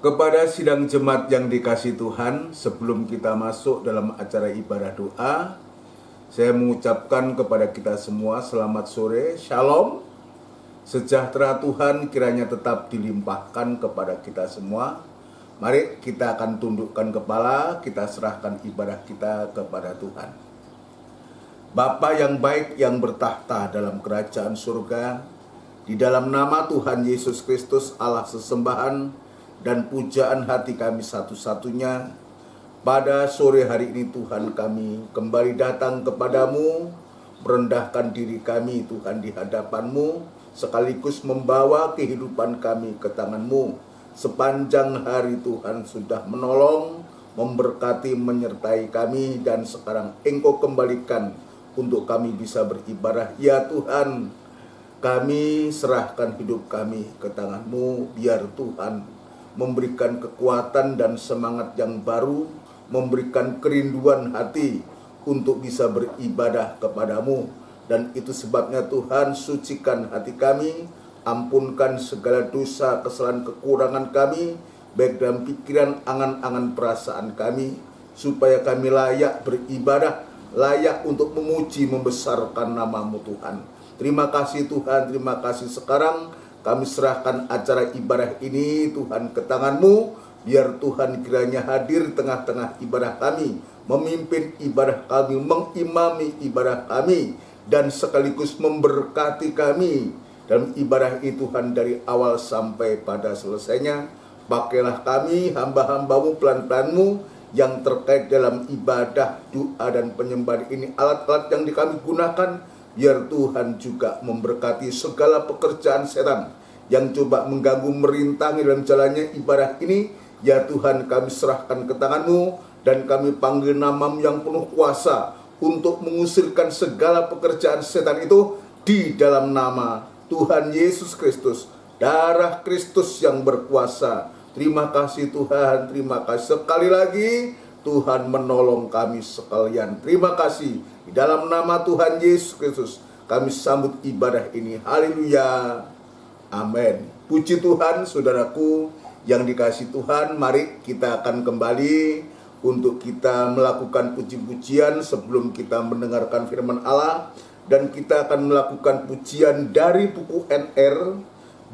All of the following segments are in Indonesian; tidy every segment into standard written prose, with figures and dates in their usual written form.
Kepada sidang jemaat yang dikasihi Tuhan, sebelum kita masuk dalam acara ibadah doa, saya mengucapkan kepada kita semua selamat sore, shalom. Sejahtera Tuhan kiranya tetap dilimpahkan kepada kita semua. Mari kita akan tundukkan kepala, kita serahkan ibadah kita kepada Tuhan. Bapa yang baik yang bertahta dalam kerajaan surga, di dalam nama Tuhan Yesus Kristus Allah sesembahan dan pujaan hati kami satu-satunya, pada sore hari ini Tuhan kami kembali datang kepadamu, merendahkan diri kami Tuhan di hadapanmu, sekaligus membawa kehidupan kami ke tanganmu. Sepanjang hari Tuhan sudah menolong, memberkati, menyertai kami, dan sekarang Engkau kembalikan untuk kami bisa beribadah. Ya Tuhan, kami serahkan hidup kami ke tanganmu, biar Tuhan memberikan kekuatan dan semangat yang baru, memberikan kerinduan hati untuk bisa beribadah kepadamu. Dan itu sebabnya Tuhan, sucikan hati kami, ampunkan segala dosa, kesalahan, kekurangan kami, baik dalam pikiran, angan-angan, perasaan kami, supaya kami layak beribadah, layak untuk memuji, membesarkan nama-Mu Tuhan. Terima kasih Tuhan, terima kasih. Sekarang kami serahkan acara ibadah ini Tuhan ke tangan-Mu, biar Tuhan kiranya hadir di tengah-tengah ibadah kami, memimpin ibadah kami, mengimami ibadah kami, dan sekaligus memberkati kami dalam ibadah ini Tuhan dari awal sampai pada selesainya. Pakailah kami hamba-hamba-Mu, pelan-pelan-Mu yang terkait dalam ibadah, doa, dan penyembahan ini, alat-alat yang kami gunakan, biar Tuhan juga memberkati segala pekerjaan setan yang coba mengganggu, merintangi dalam jalannya ibadah ini. Ya Tuhan, kami serahkan ke tangan-Mu, dan kami panggil nama-Mu yang penuh kuasa untuk mengusirkan segala pekerjaan setan itu di dalam nama Tuhan Yesus Kristus, darah Kristus yang berkuasa. Terima kasih Tuhan, terima kasih sekali lagi Tuhan menolong kami sekalian. Terima kasih. Di dalam nama Tuhan Yesus Kristus kami sambut ibadah ini. Haleluya. Amin. Puji Tuhan, saudaraku yang dikasihi Tuhan. Mari kita akan kembali untuk kita melakukan puji-pujian sebelum kita mendengarkan firman Allah. Dan kita akan melakukan pujian dari buku NR.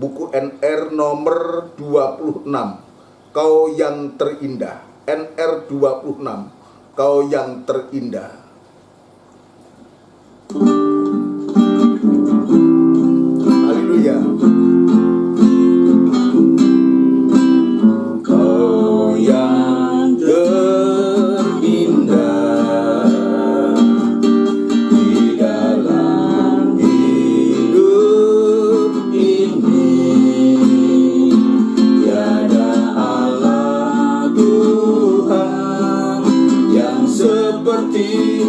Buku NR nomor 26. Kau yang terindah. NR 26, Kau yang terindah. Haleluya. Kau yang terindah di dalam hidup ini, tiada Allah Tuhan yang seperti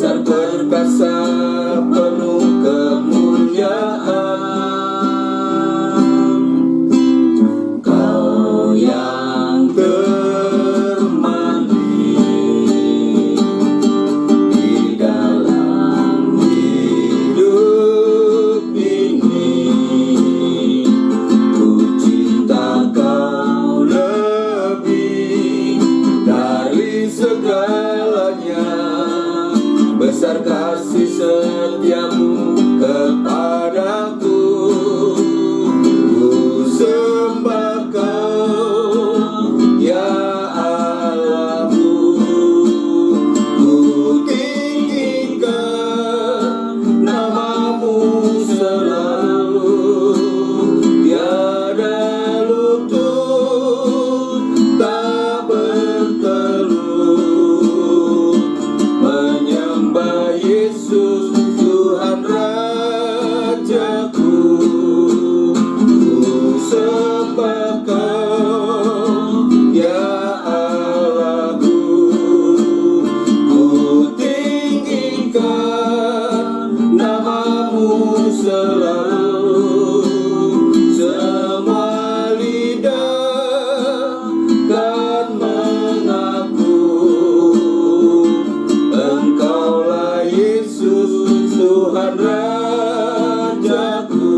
besar perkasa, penuh kemuliaan. Kau yang termandi di dalam hidup ini, ku cinta kau lebih dari segalanya. Besar kasih setiamu kepadaku, ku sembah kau ya Allahku, ku tinggikan namamu selalu, tiada lutut tak bertelut, menyembah Yesus Tuhan Rajaku, ku sembah kau ya Allahku, ku tinggikan namamu selalu, semua lidah kan mengaku, Engkaulah Yesus Tuhan Rajaku,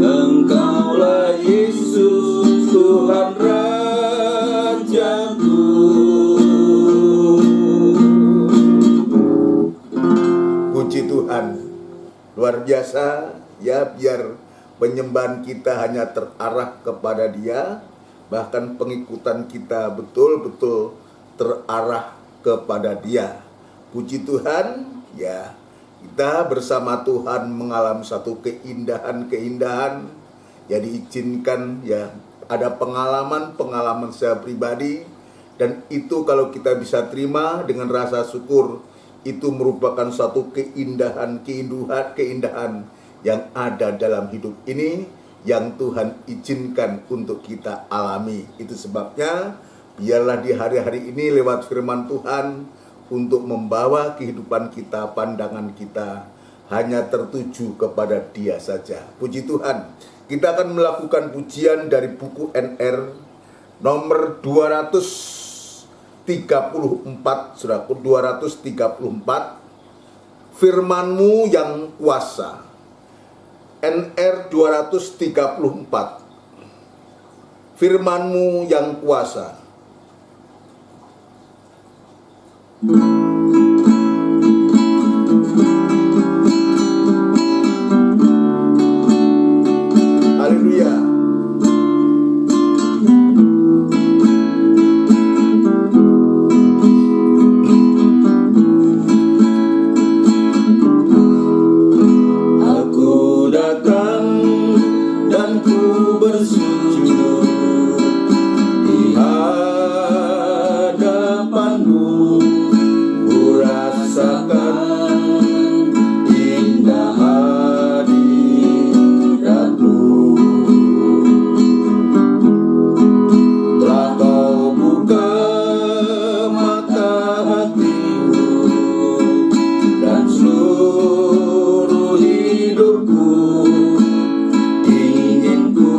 Engkaulah Yesus Tuhan Rajaku. Puji Tuhan, luar biasa ya, biar penyembahan kita hanya terarah kepada Dia, bahkan pengikutan kita betul-betul terarah kepada Dia. Puji Tuhan ya, kita bersama Tuhan mengalami satu keindahan-keindahan. Ya diizinkan ya, ada pengalaman saya pribadi, dan itu kalau kita bisa terima dengan rasa syukur, itu merupakan suatu keindahan yang ada dalam hidup ini, yang Tuhan izinkan untuk kita alami. Itu sebabnya biarlah di hari-hari ini lewat firman Tuhan untuk membawa kehidupan kita, pandangan kita hanya tertuju kepada Dia saja. Puji Tuhan. Kita akan melakukan pujian dari buku NR nomor 234, Saudaraku, 234. Firman-Mu yang kuasa. NR 234. Firman-Mu yang kuasa. Haleluya. Aku datang dan ku bersujud di hadapan-Mu, ku rasakan indah hadirat-Mu. Telah Kau buka mata hatiku, dan seluruh hidupku ingin ku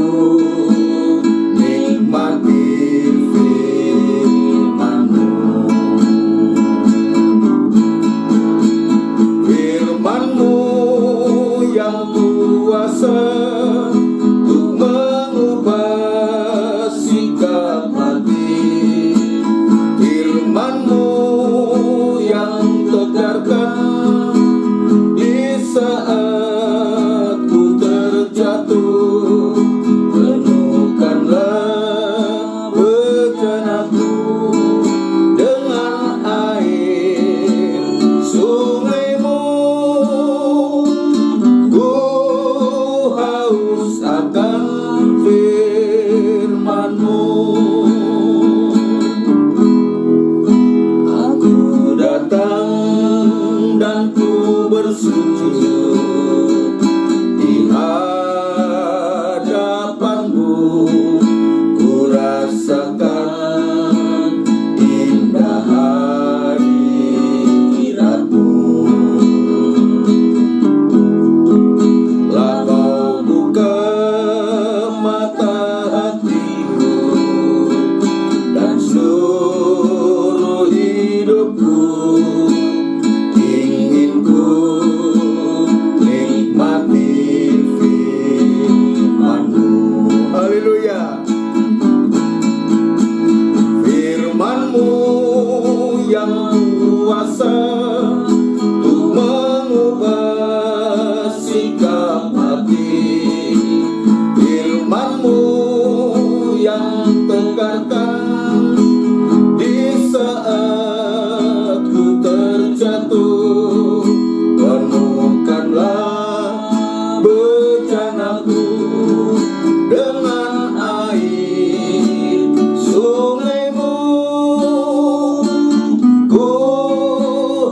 nikmati firman-Mu. Firman-Mu yang kuasa untuk mengubah sikap hati, firman-Mu yang tegarkan di saat ku terjatuh. Penuhkanlah bejanaku dengan air sungai-Mu, ku haus akan firman-Mu. Aku datang dan ku bersujud di hadapan-Mu, ku rasakan indah hadirat-Mu. terjatuh. Penuhkanlah bejanaku dengan air sungai-Mu. Ku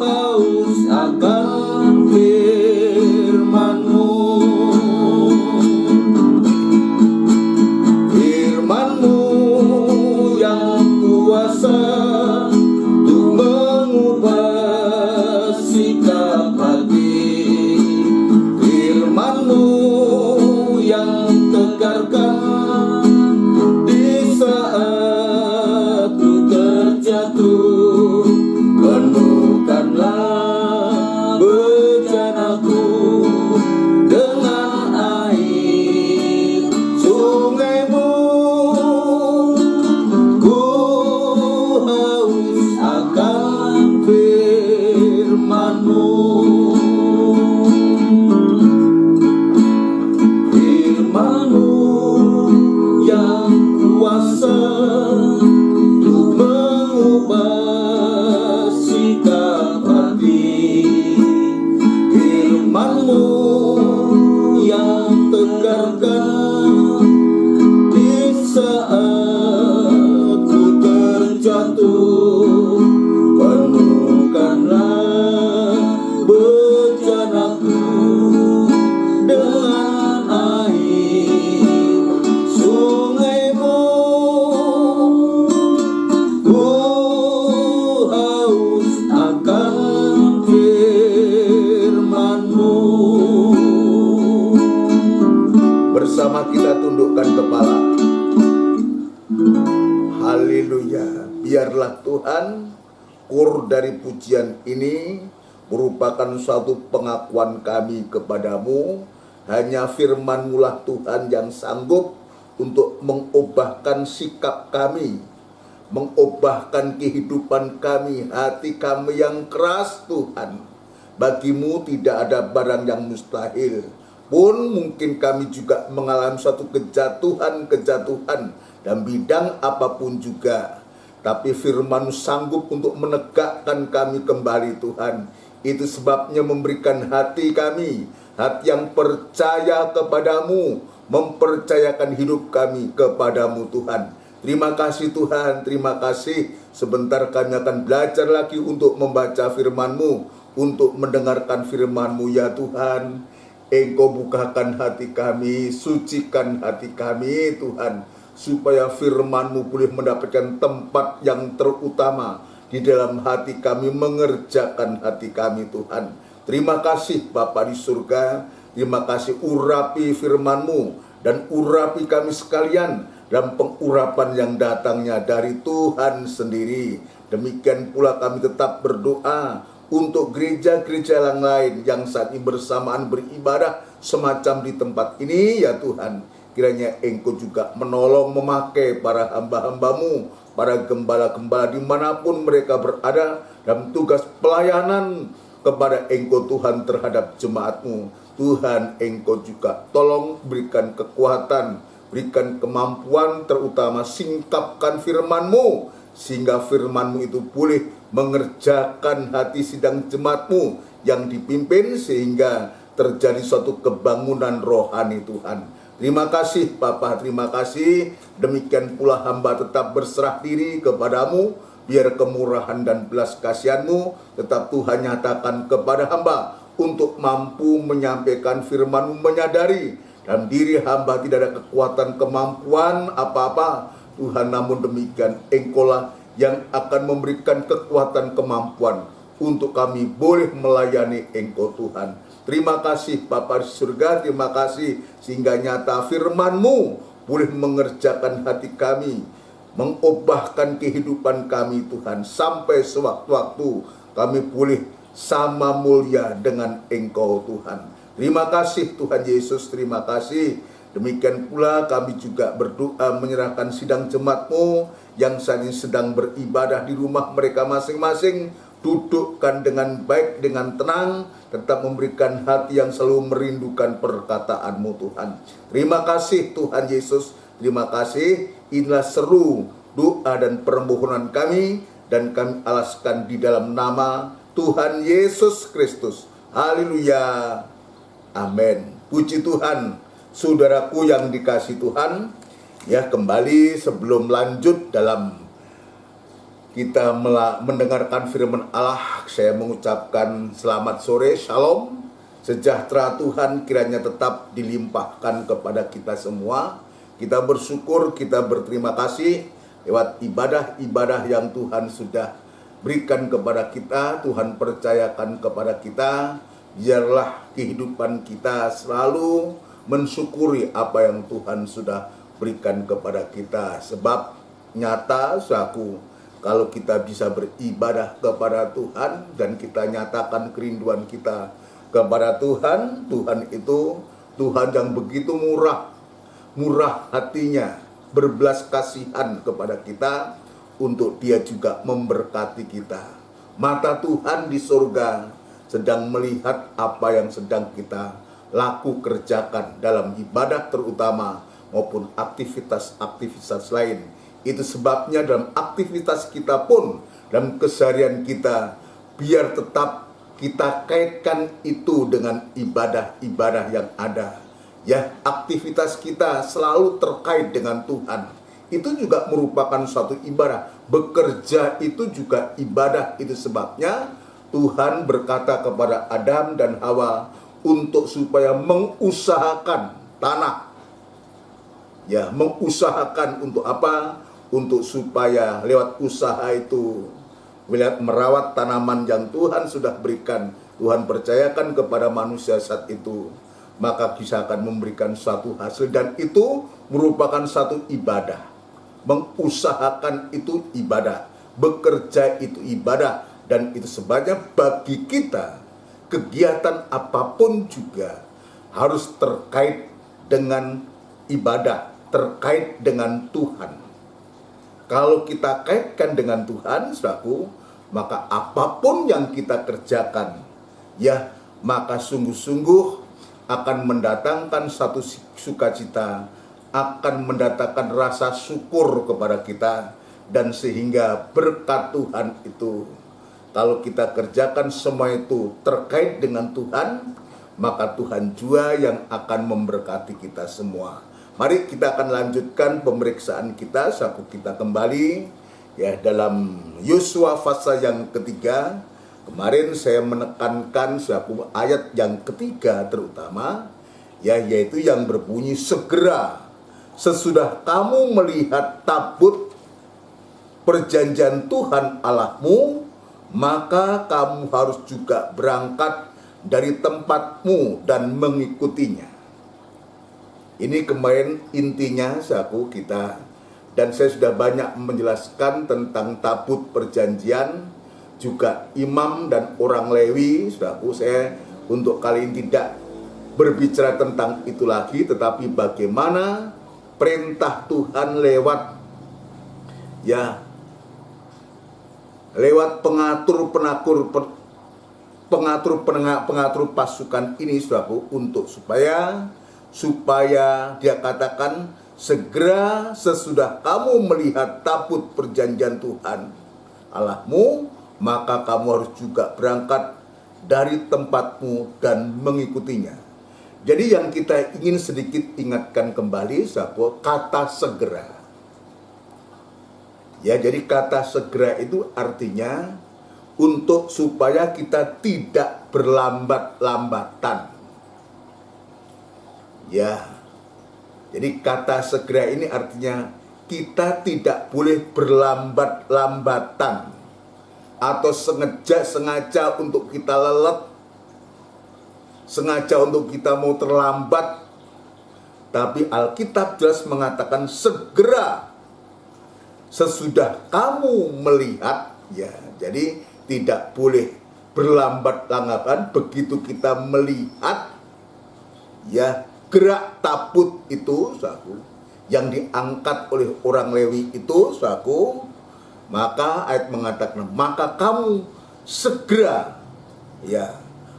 haus akan firman-Mu. Firman-Mu yang kuasa untuk mengubah sikap hati. Firman-Mu yang tegarkan di saat ku terjatuh. Penuhkanlah bejanaku dengan air sungai-Mu. Ku haus akan firman-Mu. Firman-Mu yang kuasa untuk mengubah sikap hati. Firman-Mu yang tegarkan di saat ku terjatuh. Penuhkanlah bejanaku dengan air sungai-Mu. Ku haus akan firman-Mu. Bersama kita tundukkan kepala. Haleluya. Biarlah Tuhan, kur dari pujian ini merupakan suatu pengakuan kami kepadamu. Hanya firman-Mu lah Tuhan yang sanggup untuk mengubahkan sikap kami, mengubahkan kehidupan kami, hati kami yang keras Tuhan. Bagimu tidak ada barang yang mustahil. Pun mungkin kami juga mengalami suatu kejatuhan dan bidang apapun juga. Tapi firman-Mu sanggup untuk menegakkan kami kembali Tuhan. Itu sebabnya memberikan hati kami, hati yang percaya kepadamu, mempercayakan hidup kami kepadamu Tuhan. Terima kasih Tuhan, terima kasih. Sebentar kami akan belajar lagi untuk membaca firman-Mu, untuk mendengarkan firman-Mu ya Tuhan. Engkau bukakan hati kami, sucikan hati kami Tuhan, supaya firman-Mu boleh mendapatkan tempat yang terutama di dalam hati kami, mengerjakan hati kami Tuhan. Terima kasih Bapa di surga, terima kasih urapi firman-Mu dan urapi kami sekalian dalam pengurapan yang datangnya dari Tuhan sendiri. Demikian pula kami tetap berdoa untuk gereja-gereja yang lain yang saat ini bersamaan beribadah semacam di tempat ini ya Tuhan. Kiranya Engkau juga menolong memakai para hamba-hamba-Mu, para gembala-gembala dimanapun mereka berada dalam tugas pelayanan kepada Engkau Tuhan terhadap jemaat-Mu. Tuhan, Engkau juga tolong berikan kekuatan, berikan kemampuan, terutama singkapkan firman-Mu, sehingga firman-Mu itu boleh mengerjakan hati sidang jemaat-Mu yang dipimpin, sehingga terjadi suatu kebangunan rohani Tuhan. Terima kasih Bapa, terima kasih. Demikian pula hamba tetap berserah diri kepadamu. Biar kemurahan dan belas kasihan-Mu tetap Tuhan nyatakan kepada hamba, untuk mampu menyampaikan firman-Mu, menyadari dalam diri hamba tidak ada kekuatan kemampuan apa-apa Tuhan. Namun demikian Engkau-lah yang akan memberikan kekuatan kemampuan untuk kami boleh melayani Engkau Tuhan. Terima kasih Bapa di surga, terima kasih sehingga nyata firman-Mu boleh mengerjakan hati kami, mengubahkan kehidupan kami Tuhan, sampai sewaktu-waktu kami boleh sama mulia dengan Engkau Tuhan. Terima kasih Tuhan Yesus, terima kasih. Demikian pula kami juga berdoa menyerahkan sidang jemaat-Mu yang saat ini sedang beribadah di rumah mereka masing-masing. Dudukkan dengan baik, dengan tenang, tetap memberikan hati yang selalu merindukan perkataan-Mu Tuhan. Terima kasih Tuhan Yesus, terima kasih. Inilah seru doa dan permohonan kami, dan kami alaskan di dalam nama Tuhan Yesus Kristus. Haleluya. Amin. Puji Tuhan, saudaraku yang dikasihi Tuhan. Ya, kembali sebelum lanjut dalam kita mendengarkan firman Allah, saya mengucapkan selamat sore, shalom. Sejahtera Tuhan kiranya tetap dilimpahkan kepada kita semua. Kita bersyukur, kita berterima kasih lewat ibadah-ibadah yang Tuhan sudah berikan kepada kita, Tuhan percayakan kepada kita. Biarlah kehidupan kita selalu mensyukuri apa yang Tuhan sudah berikan kepada kita. Sebab nyata saku, kalau kita bisa beribadah kepada Tuhan dan kita nyatakan kerinduan kita kepada Tuhan, Tuhan itu Tuhan yang begitu murah hatinya, berbelas kasihan kepada kita untuk Dia juga memberkati kita. Mata Tuhan di surga sedang melihat apa yang sedang kita kerjakan dalam ibadah terutama maupun aktivitas-aktivitas lain. Itu sebabnya dalam aktivitas kita pun, dalam keseharian kita, biar tetap kita kaitkan itu dengan ibadah-ibadah yang ada. Ya, aktivitas kita selalu terkait dengan Tuhan. Itu juga merupakan suatu ibadah. Bekerja itu juga ibadah. Itu sebabnya Tuhan berkata kepada Adam dan Hawa untuk supaya mengusahakan tanah. Ya, mengusahakan untuk apa? Untuk supaya lewat usaha itu, melihat merawat tanaman yang Tuhan sudah berikan, Tuhan percayakan kepada manusia saat itu, maka bisa akan memberikan suatu hasil, dan itu merupakan satu ibadah. Mengusahakan itu ibadah, bekerja itu ibadah, dan itu sebabnya bagi kita kegiatan apapun juga harus terkait dengan ibadah, terkait dengan Tuhan. Kalau kita kaitkan dengan Tuhan, saudaraku, maka apapun yang kita kerjakan, ya, maka sungguh-sungguh akan mendatangkan satu sukacita, akan mendatangkan rasa syukur kepada kita, dan sehingga berkat Tuhan itu, kalau kita kerjakan semua itu terkait dengan Tuhan, maka Tuhan juga yang akan memberkati kita semua. Mari kita akan lanjutkan pemeriksaan kita, saku kita kembali ya dalam Yosua pasal yang ketiga. Kemarin saya menekankan saku ayat yang ketiga terutama, ya, yaitu yang berbunyi, segera sesudah kamu melihat tabut perjanjian Tuhan Allahmu, maka kamu harus juga berangkat dari tempatmu dan mengikutinya. Ini kemarin intinya saku kita, dan saya sudah banyak menjelaskan tentang tabut perjanjian, juga imam dan orang Lewi. Saudaraku, saya untuk kali ini tidak berbicara tentang itu lagi, tetapi bagaimana perintah Tuhan lewat pengatur pasukan ini, saudaraku, untuk supaya dia katakan, segera sesudah kamu melihat tabut perjanjian Tuhan Allahmu, maka kamu harus juga berangkat dari tempatmu dan mengikutinya. Jadi yang kita ingin sedikit ingatkan kembali, sahabat, kata segera. Ya, jadi kata segera itu artinya untuk supaya kita tidak berlambat-lambatan. Ya, jadi kata segera ini artinya kita tidak boleh berlambat-lambatan atau sengaja untuk kita lelet, sengaja untuk kita mau terlambat. Tapi Alkitab jelas mengatakan segera sesudah kamu melihat, ya. Jadi tidak boleh berlambat-lambatan begitu kita melihat, ya, gerak tabut itu, saku, yang diangkat oleh orang Lewi itu, saku, maka ayat mengatakan, maka kamu segera, ya,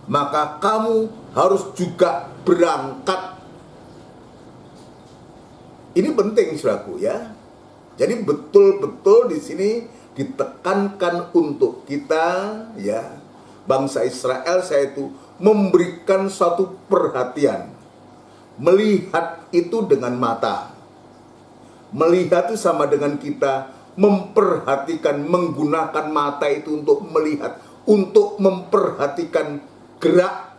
maka kamu harus juga berangkat. Ini penting, saudaraku, ya. Jadi betul-betul di sini ditekankan untuk kita, ya, bangsa Israel, saya itu memberikan satu perhatian. Melihat itu dengan mata. Melihat itu sama dengan kita memperhatikan, menggunakan mata itu untuk melihat, untuk memperhatikan gerak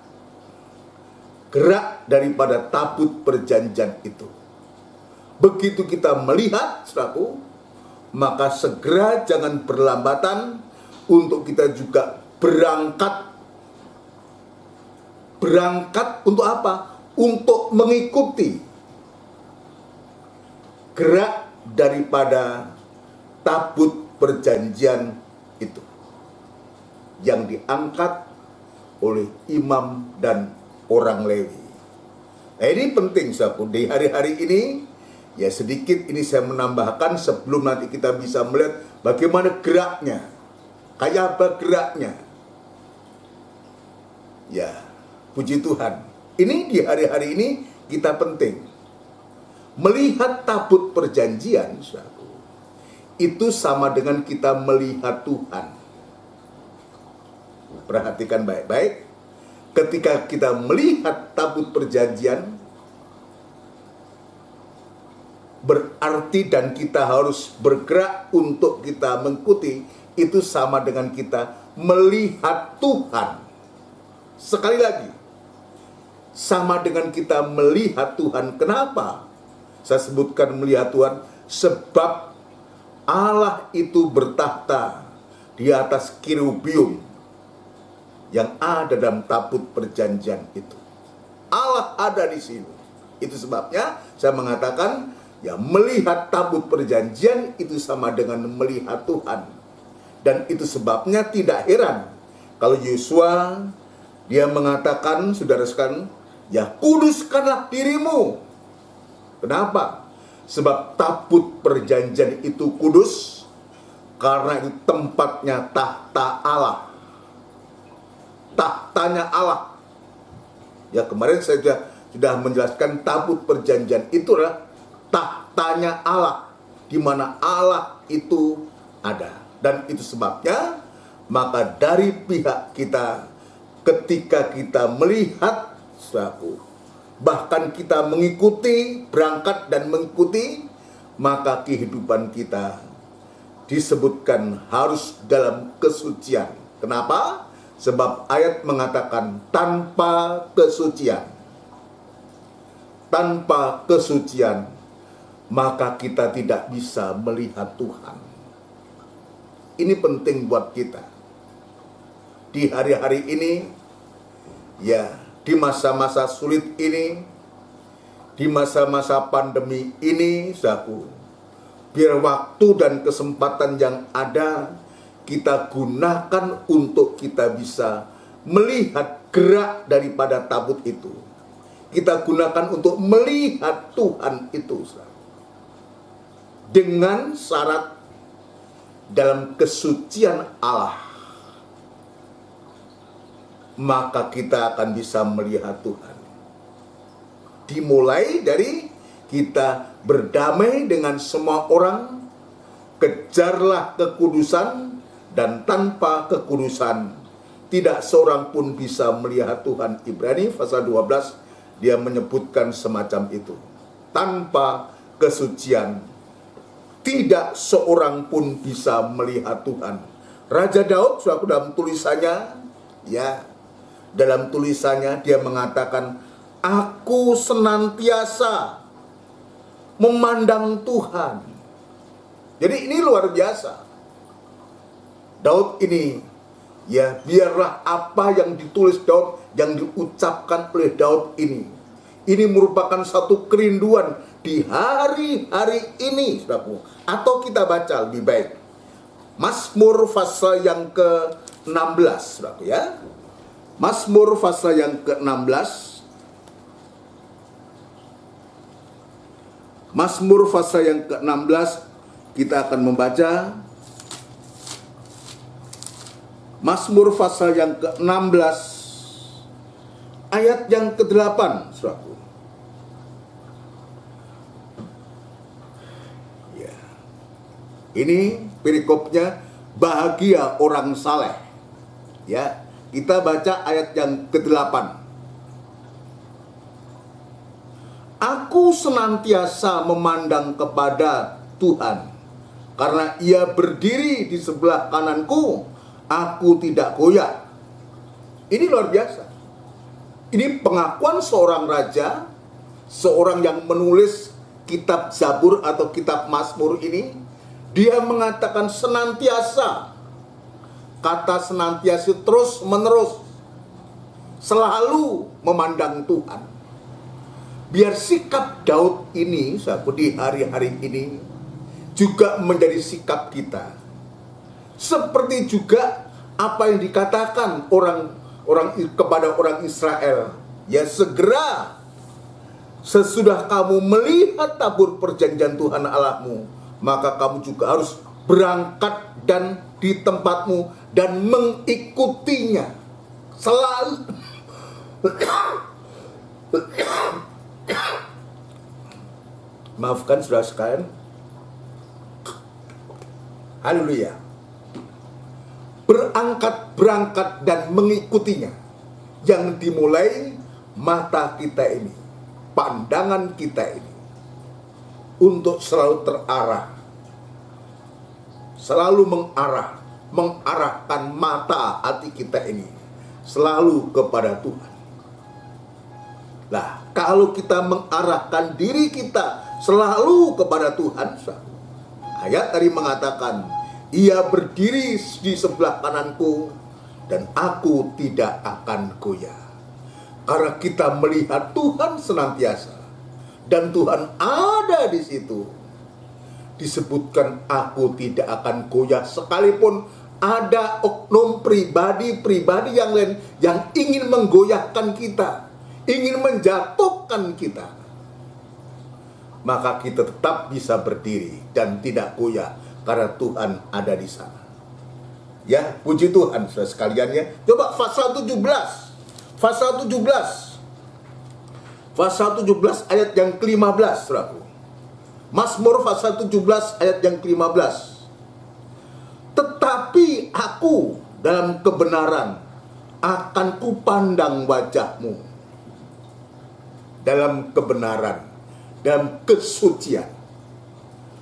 daripada tabut perjanjian itu. Begitu kita melihat, saudaraku, maka segera jangan berlambatan untuk kita juga berangkat. Berangkat untuk apa? Untuk mengikuti gerak daripada tabut perjanjian itu yang diangkat oleh imam dan orang Lewi. Nah, ini penting, saudaraku. Di hari-hari ini, ya sedikit ini saya menambahkan sebelum nanti kita bisa melihat bagaimana geraknya. Kayak apa geraknya. Ya, puji Tuhan. Ini di hari-hari ini kita penting. Melihat tabut perjanjian, saudaraku, itu sama dengan kita melihat Tuhan. Perhatikan baik-baik. Ketika kita melihat tabut perjanjian, berarti dan kita harus bergerak untuk kita mengikuti, itu sama dengan kita melihat Tuhan. Sekali lagi, sama dengan kita melihat Tuhan. Kenapa saya sebutkan melihat Tuhan? Sebab Allah itu bertahta di atas kerubium yang ada dalam tabut perjanjian itu. Allah ada di sini. Itu sebabnya saya mengatakan, ya, melihat tabut perjanjian itu sama dengan melihat Tuhan. Dan itu sebabnya tidak heran kalau Yosua dia mengatakan, saudara sekalian, ya kuduskanlah dirimu. Kenapa? Sebab tabut perjanjian itu kudus karena itu tempatnya tahta Allah. Tahtanya Allah. Ya, kemarin saya sudah menjelaskan tabut perjanjian itu adalah tahtanya Allah, di mana Allah itu ada. Dan itu sebabnya maka dari pihak kita, ketika kita melihat suatu, bahkan kita mengikuti, berangkat dan mengikuti, maka kehidupan kita disebutkan harus dalam kesucian. Kenapa? Sebab ayat mengatakan tanpa kesucian. Tanpa kesucian, maka kita tidak bisa melihat Tuhan. Ini penting buat kita. Di hari-hari ini, ya, di masa-masa sulit ini, di masa-masa pandemi ini, saudaraku, biar waktu dan kesempatan yang ada kita gunakan untuk kita bisa melihat gerak daripada tabut itu. Kita gunakan untuk melihat Tuhan itu, saudara. Dengan syarat dalam kesucian Allah, maka kita akan bisa melihat Tuhan. Dimulai dari kita berdamai dengan semua orang, kejarlah kekudusan, dan tanpa kekudusan tidak seorang pun bisa melihat Tuhan. Ibrani pasal 12 dia menyebutkan semacam itu. Tanpa kesucian tidak seorang pun bisa melihat Tuhan. Raja Daud suatu dalam tulisannya, ya, dalam tulisannya dia mengatakan, aku senantiasa memandang Tuhan. Jadi ini luar biasa. Daud ini, ya, biarlah apa yang ditulis Daud, yang diucapkan oleh Daud ini merupakan satu kerinduan di hari-hari ini, saudaraku. Atau kita baca lebih baik Mazmur pasal yang ke-16, saudaraku, ya. Mazmur pasal yang ke-16. Mazmur pasal yang ke-16 kita akan membaca. Mazmur pasal yang ke-16 ayat yang ke-8, saudaraku. Ya. Ini perikopnya, bahagia orang saleh. Ya, Kita baca ayat yang ke-8. Aku senantiasa memandang kepada Tuhan, karena Ia berdiri di sebelah kananku, aku tidak goyah. Ini luar biasa. Ini pengakuan seorang raja, seorang yang menulis kitab Zabur atau kitab Mazmur ini. Dia mengatakan senantiasa. Kata senantiasa terus menerus, selalu memandang Tuhan. Biar sikap Daud ini, sahabat, di hari-hari ini juga menjadi sikap kita. Seperti juga apa yang dikatakan orang kepada orang Israel, ya segera sesudah kamu melihat tabur perjanjian Tuhan Allahmu, maka kamu juga harus berangkat dan di tempatmu dan mengikutinya selalu. Maafkan saudara sekalian. Haleluya. Berangkat dan mengikutinya, yang dimulai mata kita ini, pandangan kita ini, untuk selalu terarah, selalu mengarahkan mata hati kita ini selalu kepada Tuhan. Nah, kalau kita mengarahkan diri kita selalu kepada Tuhan, ayat tadi mengatakan, Ia berdiri di sebelah kananku dan aku tidak akan goyah. Karena kita melihat Tuhan senantiasa dan Tuhan ada di situ. Disebutkan aku tidak akan goyah, sekalipun ada oknum pribadi yang lain yang ingin menggoyahkan kita, ingin menjatuhkan kita, maka kita tetap bisa berdiri dan tidak goyah karena Tuhan ada di sana. Ya, puji Tuhan saudara sekalian ya. Coba pasal 17. Pasal 17 ayat yang ke-15, Saudaraku. Mazmur pasal 17 ayat yang ke-15. Tetapi aku dalam kebenaran akan kupandang wajahmu. Dalam kebenaran, dalam kesucian.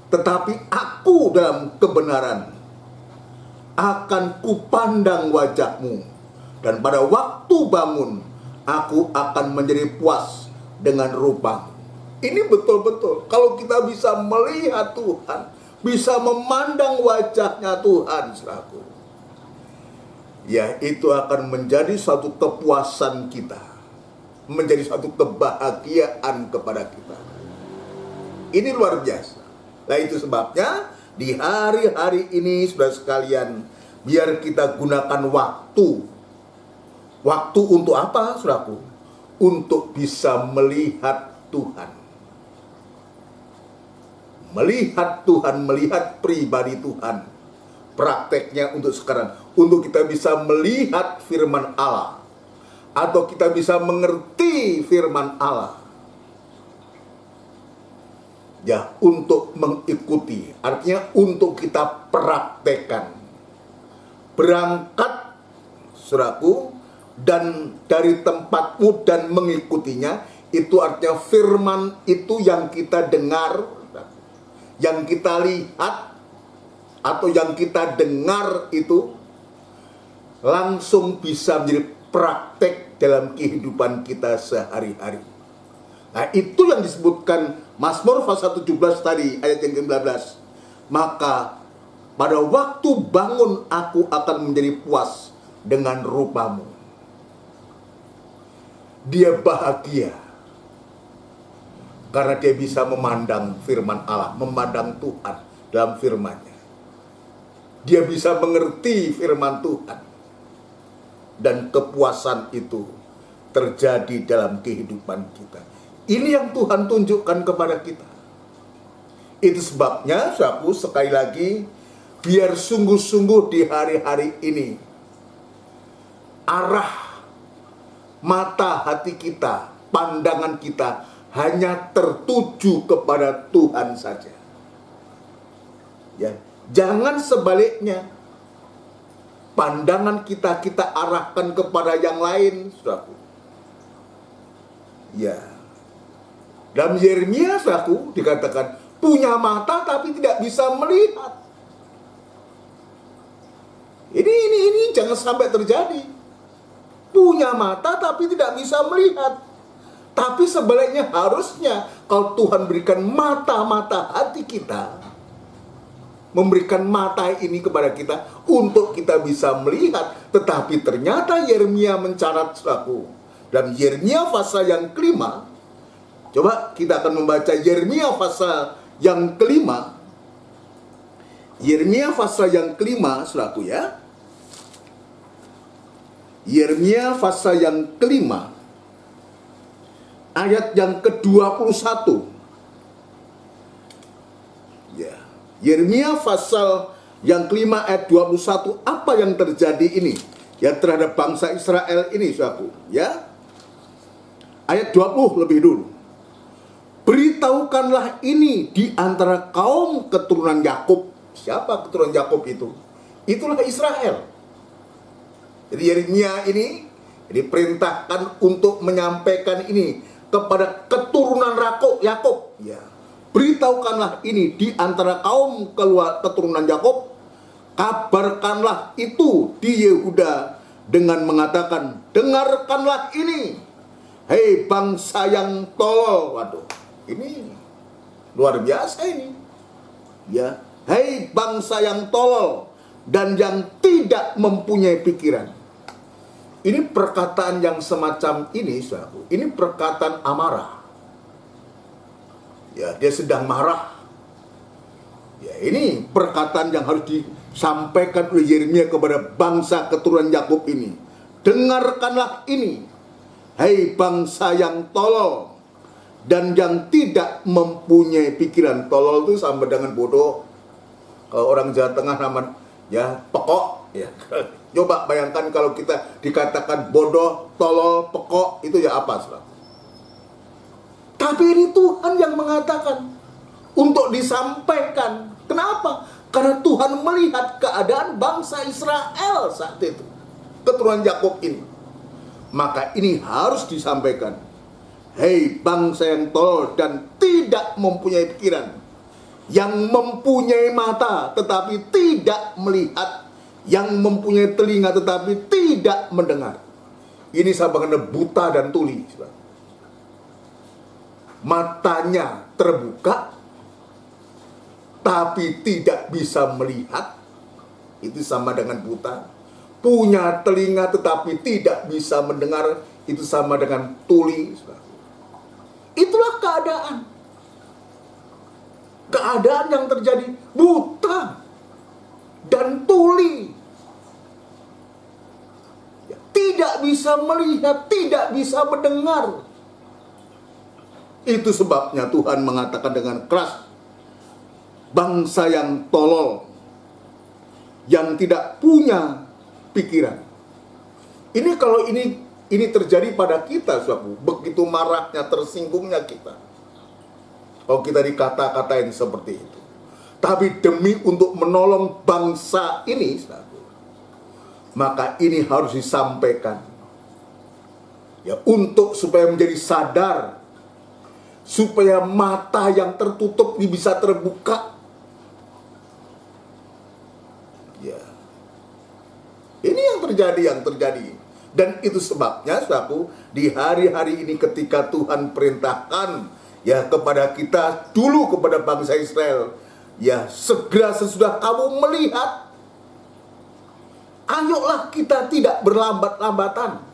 Tetapi aku dalam kebenaran akan kupandang wajahmu, dan pada waktu bangun aku akan menjadi puas dengan rupamu. Ini betul-betul kalau kita bisa melihat Tuhan, bisa memandang wajahnya Tuhan, saudaraku, ya itu akan menjadi suatu kepuasan kita, menjadi suatu kebahagiaan kepada kita. Ini luar biasa. Nah, itu sebabnya di hari-hari ini, saudara sekalian, biar kita gunakan waktu. Waktu untuk apa, saudaraku? Untuk bisa melihat Tuhan. Melihat Tuhan, melihat pribadi Tuhan. Prakteknya untuk sekarang, untuk kita bisa melihat firman Allah, atau kita bisa mengerti firman Allah. Ya, untuk mengikuti, artinya untuk kita praktekkan. Berangkat, saudaraku, dan dari tempatmu dan mengikutinya, itu artinya firman itu yang kita dengar, yang kita lihat, atau yang kita dengar itu langsung bisa menjadi praktek dalam kehidupan kita sehari-hari. Nah, itu yang disebutkan Mazmur pasal 17 tadi, ayat yang ke-15. Maka pada waktu bangun aku akan menjadi puas dengan rupamu. Dia bahagia karena dia bisa memandang firman Allah, memandang Tuhan dalam firman-Nya. Dia bisa mengerti firman Tuhan. Dan kepuasan itu terjadi dalam kehidupan kita. Ini yang Tuhan tunjukkan kepada kita. Itu sebabnya, saudaraku, sekali lagi, biar sungguh-sungguh di hari-hari ini arah mata hati kita, pandangan kita hanya tertuju kepada Tuhan saja. Ya, jangan sebaliknya. pandangan kita arahkan kepada yang lain, saudaraku. Ya. Dalam Yeremia, saudaraku, dikatakan punya mata tapi tidak bisa melihat. Ini jangan sampai terjadi. Punya mata tapi tidak bisa melihat. Tapi sebaliknya harusnya kalau Tuhan berikan mata-mata hati kita, memberikan mata ini kepada kita untuk kita bisa melihat. Tetapi ternyata Yeremia mencatat, saudaraku. Dan Yeremia pasal yang kelima, coba kita akan membaca Yeremia pasal yang kelima. Yeremia pasal yang kelima, saudaraku ya. Yeremia pasal yang kelima, ayat yang ke-21. Ya. Yeremia pasal yang kelima ayat 21, apa yang terjadi ini ya terhadap bangsa Israel ini, saudaraku ya. Ayat 20 lebih dulu. Beritahukanlah ini di antara kaum keturunan Yakub. Siapa keturunan Yakub itu? Itulah Israel. Jadi Yeremia ini diperintahkan untuk menyampaikan ini kepada keturunan Yakub. Ya. Beritahukanlah ini di antara kaum keturunan Yakub. Kabarkanlah itu di Yehuda dengan mengatakan, dengarkanlah ini, hei bangsa yang tolol. Waduh, ini luar biasa ini. Ya, hei bangsa yang tolol dan yang tidak mempunyai pikiran. Ini perkataan yang semacam ini, saudaraku. Ini perkataan amarah. Ya, dia sedang marah. Ya, ini perkataan yang harus disampaikan oleh Yeremia kepada bangsa keturunan Yakub ini. Dengarkanlah ini, hei bangsa yang tolol dan yang tidak mempunyai pikiran. Tolol itu sama dengan bodoh. Kalau orang Jawa Tengah namanya ya pekok. Ya. Coba bayangkan kalau kita dikatakan bodoh, tolol, pekok, itu ya apa, saudara? Tapi ini Tuhan yang mengatakan untuk disampaikan. Kenapa? Karena Tuhan melihat keadaan bangsa Israel saat itu, keturunan Yakub ini. Maka ini harus disampaikan. Hei bangsa yang tolol dan tidak mempunyai pikiran, yang mempunyai mata tetapi tidak melihat, yang mempunyai telinga tetapi tidak mendengar. Ini sama dengan buta dan tuli. Matanya terbuka tapi tidak bisa melihat, itu sama dengan buta. Punya telinga tetapi tidak bisa mendengar, itu sama dengan tuli. Itulah keadaan yang terjadi, buta dan tuli. Tidak bisa melihat, tidak bisa mendengar. Itu sebabnya Tuhan mengatakan dengan keras, bangsa yang tolol, yang tidak punya pikiran. Ini kalau ini terjadi pada kita, saudaraku, begitu marahnya, tersinggungnya kita. Kalau kita dikata-katain seperti itu. Tapi demi untuk menolong bangsa ini, saudaraku, maka ini harus disampaikan. Ya, untuk supaya menjadi sadar, supaya mata yang tertutup ini bisa terbuka. Ya. Ini yang terjadi. Dan itu sebabnya, saudaraku, di hari-hari ini ketika Tuhan perintahkan ya kepada kita, dulu kepada bangsa Israel, ya segera sesudah kamu melihat, ayolah kita tidak berlambat-lambatan.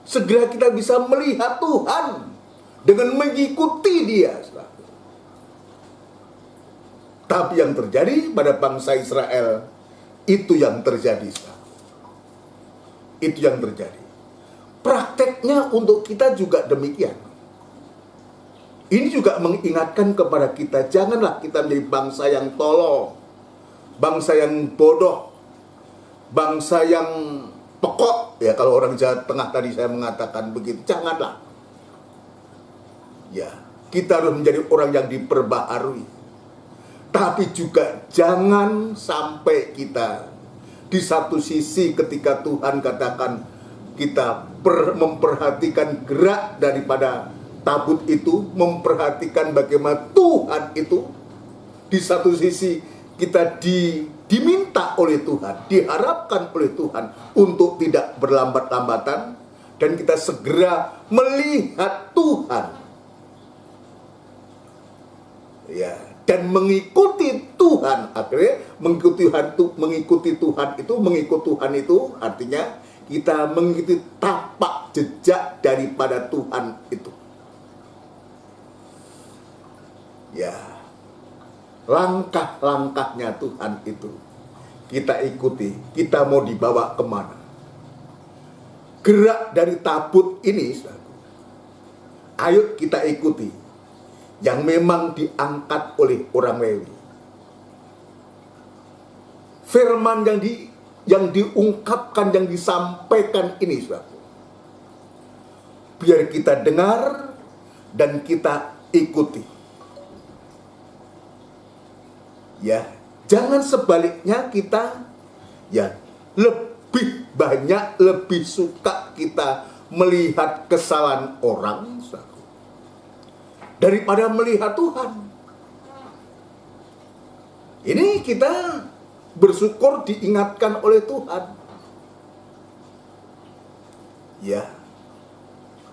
Segera kita bisa melihat Tuhan dengan mengikuti Dia. Tapi yang terjadi pada bangsa Israel, itu yang terjadi. Itu yang terjadi. Prakteknya untuk kita juga demikian. Ini juga mengingatkan kepada kita, janganlah kita menjadi bangsa yang tolol, bangsa yang bodoh, bangsa yang pekok. Ya, kalau orang Jawa Tengah tadi saya mengatakan begitu, janganlah. Ya, kita harus menjadi orang yang diperbaharui. Tapi juga jangan sampai kita di satu sisi ketika Tuhan katakan kita memperhatikan gerak daripada tabut itu, memperhatikan bagaimana Tuhan itu, di satu sisi kita diminta oleh Tuhan, diharapkan oleh Tuhan untuk tidak berlambat-lambatan, dan kita segera melihat Tuhan, ya, dan mengikuti Tuhan. Akhirnya mengikuti Tuhan itu artinya kita mengikuti tapak jejak daripada Tuhan itu. Ya, langkah-langkahnya Tuhan itu kita ikuti. Kita mau dibawa kemana? Gerak dari tabut ini, ayo kita ikuti, yang memang diangkat oleh orang Lewi. Firman yang diungkapkan, yang disampaikan ini, saudara, biar kita dengar dan kita ikuti. Ya, jangan sebaliknya kita ya lebih banyak, lebih suka kita melihat kesalahan orang daripada melihat Tuhan. Ini kita bersyukur diingatkan oleh Tuhan. Ya,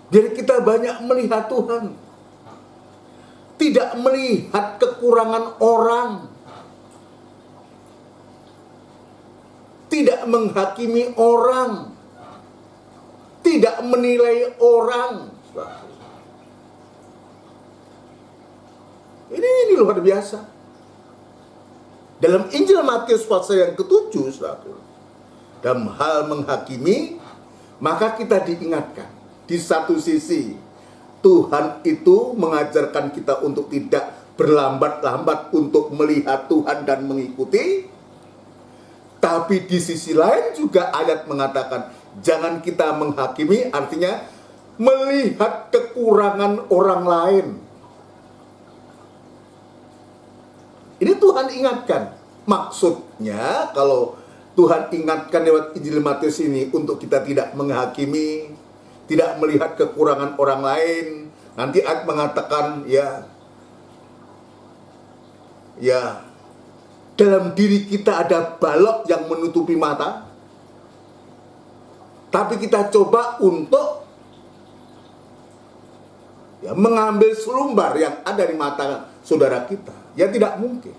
biar kita banyak melihat Tuhan, tidak melihat kekurangan orang, tidak menghakimi orang, tidak menilai orang. Ini luar biasa. Dalam Injil Matius pasal yang ke-7, dalam hal menghakimi, maka kita diingatkan. Di satu sisi, Tuhan itu mengajarkan kita untuk tidak berlambat-lambat untuk melihat Tuhan dan mengikuti. Tapi di sisi lain juga ayat mengatakan, jangan kita menghakimi, artinya melihat kekurangan orang lain. Ini Tuhan ingatkan. Maksudnya kalau Tuhan ingatkan lewat Injil Matius ini untuk kita tidak menghakimi, tidak melihat kekurangan orang lain. Nanti ayat mengatakan ya dalam diri kita ada balok yang menutupi mata, tapi kita coba untuk mengambil selumbar yang ada di mata saudara kita. Ya tidak mungkin.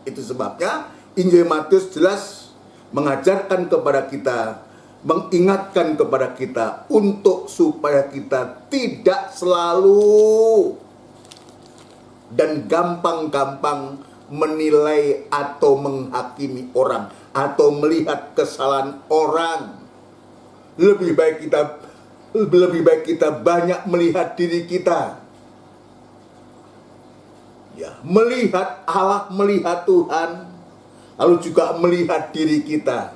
Itu sebabnya Injil Matius jelas mengajarkan kepada kita, mengingatkan kepada kita untuk supaya kita tidak selalu dan gampang-gampang menilai atau menghakimi orang atau melihat kesalahan orang. Lebih baik kita banyak melihat diri kita. Ya, melihat Allah, melihat Tuhan, lalu juga melihat diri kita.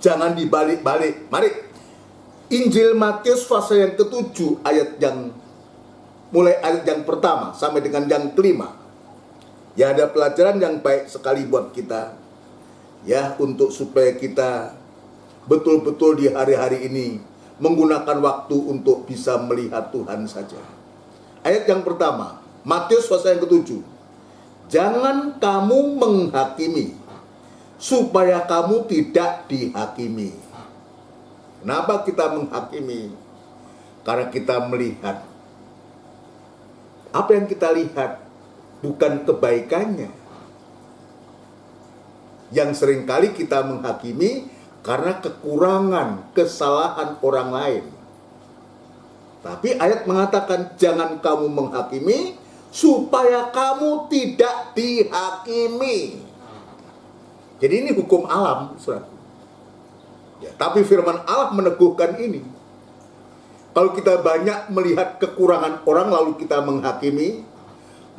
Jangan dibalik-balik. Mari Injil Matius pasal yang ke-7 mulai ayat yang pertama sampai dengan yang kelima. Ya, ada pelajaran yang baik sekali buat kita. Ya, untuk supaya kita betul-betul di hari-hari ini menggunakan waktu untuk bisa melihat Tuhan saja. Ayat yang pertama, Matius pasal yang ke-7. Jangan kamu menghakimi, supaya kamu tidak dihakimi. Kenapa kita menghakimi? Karena kita melihat. Apa yang kita lihat bukan kebaikannya. Yang seringkali kita menghakimi karena kekurangan, kesalahan orang lain. Tapi ayat mengatakan jangan kamu menghakimi, supaya kamu tidak dihakimi. Jadi ini hukum alam, saudara. Ya, tapi firman Allah meneguhkan ini. Kalau kita banyak melihat kekurangan orang lalu kita menghakimi,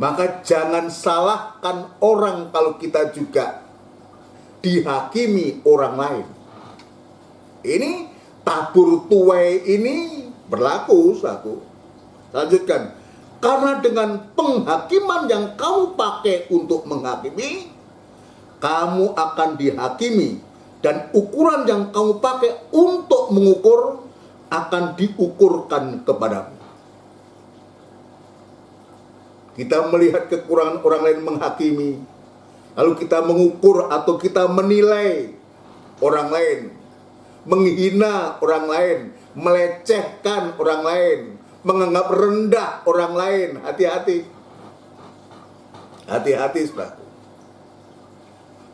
maka jangan salahkan orang kalau kita juga dihakimi orang lain. Ini tabur tuai ini berlaku, saudara. Lanjutkan. Karena dengan penghakiman yang kamu pakai untuk menghakimi, kamu akan dihakimi. Dan ukuran yang kamu pakai untuk mengukur akan diukurkan kepadamu. Kita melihat kekurangan orang lain menghakimi, lalu kita mengukur atau kita menilai orang lain, menghina orang lain, melecehkan orang lain, menganggap rendah orang lain. Hati-hati. Hati-hati, saudara.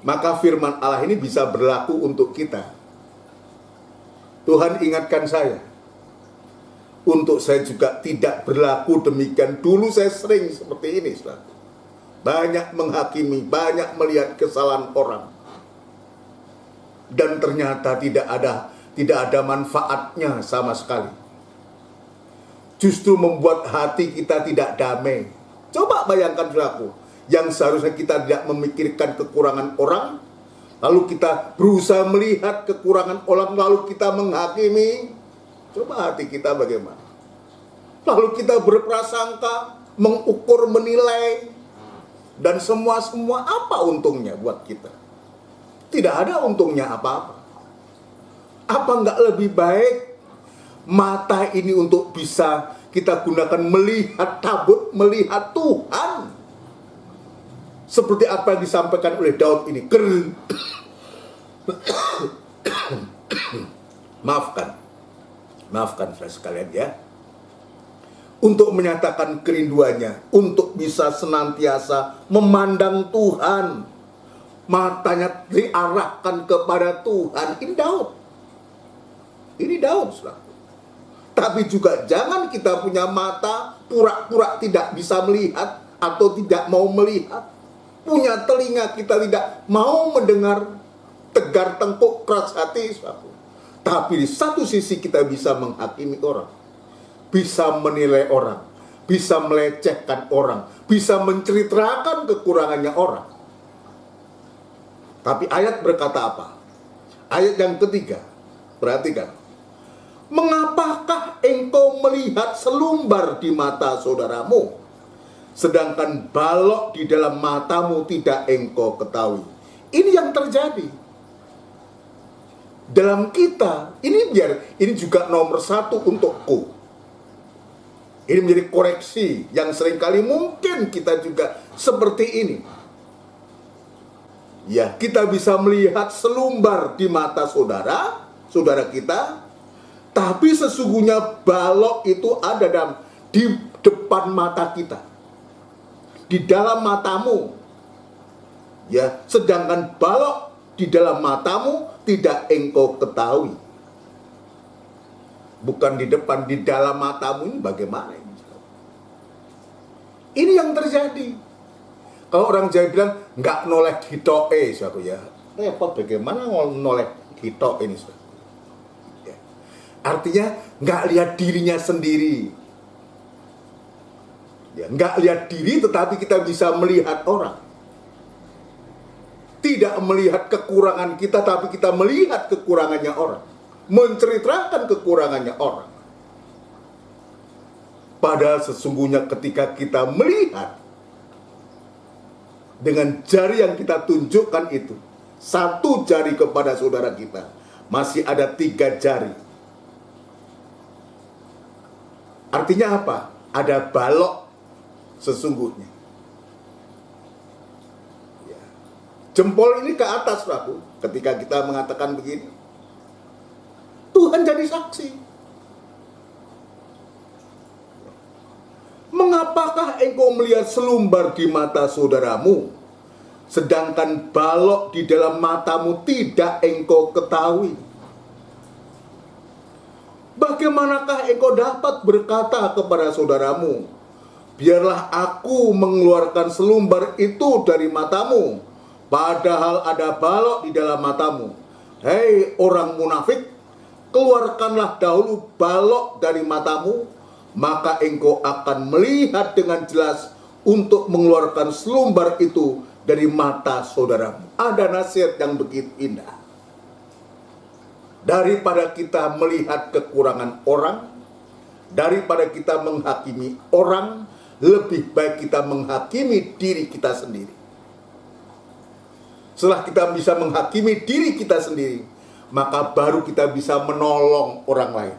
Maka firman Allah ini bisa berlaku untuk kita. Tuhan ingatkan saya, untuk saya juga tidak berlaku demikian. Dulu saya sering seperti ini, saudara. Banyak menghakimi, banyak melihat kesalahan orang. Dan ternyata tidak ada manfaatnya sama sekali. Justru membuat hati kita tidak damai. Coba bayangkan, saudaraku, yang seharusnya kita tidak memikirkan kekurangan orang, lalu kita berusaha melihat kekurangan orang, lalu kita menghakimi. Coba hati kita bagaimana? Lalu kita berprasangka, mengukur, menilai, dan semua apa untungnya buat kita? Tidak ada untungnya apa-apa. Apa nggak lebih baik mata ini untuk bisa kita gunakan melihat tabut, melihat Tuhan? Seperti apa yang disampaikan oleh Daud ini. Maafkan saudara sekalian ya. Untuk menyatakan kerinduannya, untuk bisa senantiasa memandang Tuhan, matanya diarahkan kepada Tuhan. Ini Daud, saudara. Tapi juga jangan kita punya mata pura-pura tidak bisa melihat atau tidak mau melihat. Punya telinga kita tidak mau mendengar, tegar tengkuk, keras hati, saudara. Tapi di satu sisi kita bisa menghakimi orang, bisa menilai orang, bisa melecehkan orang, bisa menceritakan kekurangannya orang. Tapi ayat berkata apa? Ayat yang ketiga, perhatikan. Mengapakah engkau melihat selumbar di mata saudaramu, sedangkan balok di dalam matamu tidak engkau ketahui? Ini yang terjadi dalam kita. Ini juga nomor satu untukku. Ini menjadi koreksi yang seringkali mungkin kita juga seperti ini. Ya, kita bisa melihat selumbar di mata saudara kita, tapi sesungguhnya balok itu ada di depan mata kita, di dalam matamu. Ya, sedangkan balok di dalam matamu tidak engkau ketahui. Bukan di depan, di dalam matamu. Ini bagaimana ini? Ini yang terjadi. Kalau orang Jawa bilang nggak noleh hitoke, saudara ya. Repot bagaimana noleh hitok ini, saudara. Ya. Artinya nggak lihat dirinya sendiri. Ya, nggak lihat diri, tetapi kita bisa melihat orang. Tidak melihat kekurangan kita, tapi kita melihat kekurangannya orang. Menceritakan kekurangannya orang. Padahal sesungguhnya ketika kita melihat dengan jari yang kita tunjukkan itu, satu jari kepada saudara kita, masih ada 3 jari. Artinya apa? Ada balok sesungguhnya. Jempol ini ke atas, Rabu. Ketika kita mengatakan begini, Tuhan jadi saksi. Mengapakah engkau melihat selumbar di mata saudaramu, sedangkan balok di dalam matamu tidak engkau ketahui? Bagaimanakah engkau dapat berkata kepada saudaramu, biarlah aku mengeluarkan selumbar itu dari matamu, padahal ada balok di dalam matamu? Hei orang munafik, keluarkanlah dahulu balok dari matamu, maka engkau akan melihat dengan jelas untuk mengeluarkan selumbar itu dari mata saudaramu. Ada nasihat yang begitu indah. Daripada kita melihat kekurangan orang, daripada kita menghakimi orang, lebih baik kita menghakimi diri kita sendiri. Setelah kita bisa menghakimi diri kita sendiri, maka baru kita bisa menolong orang lain.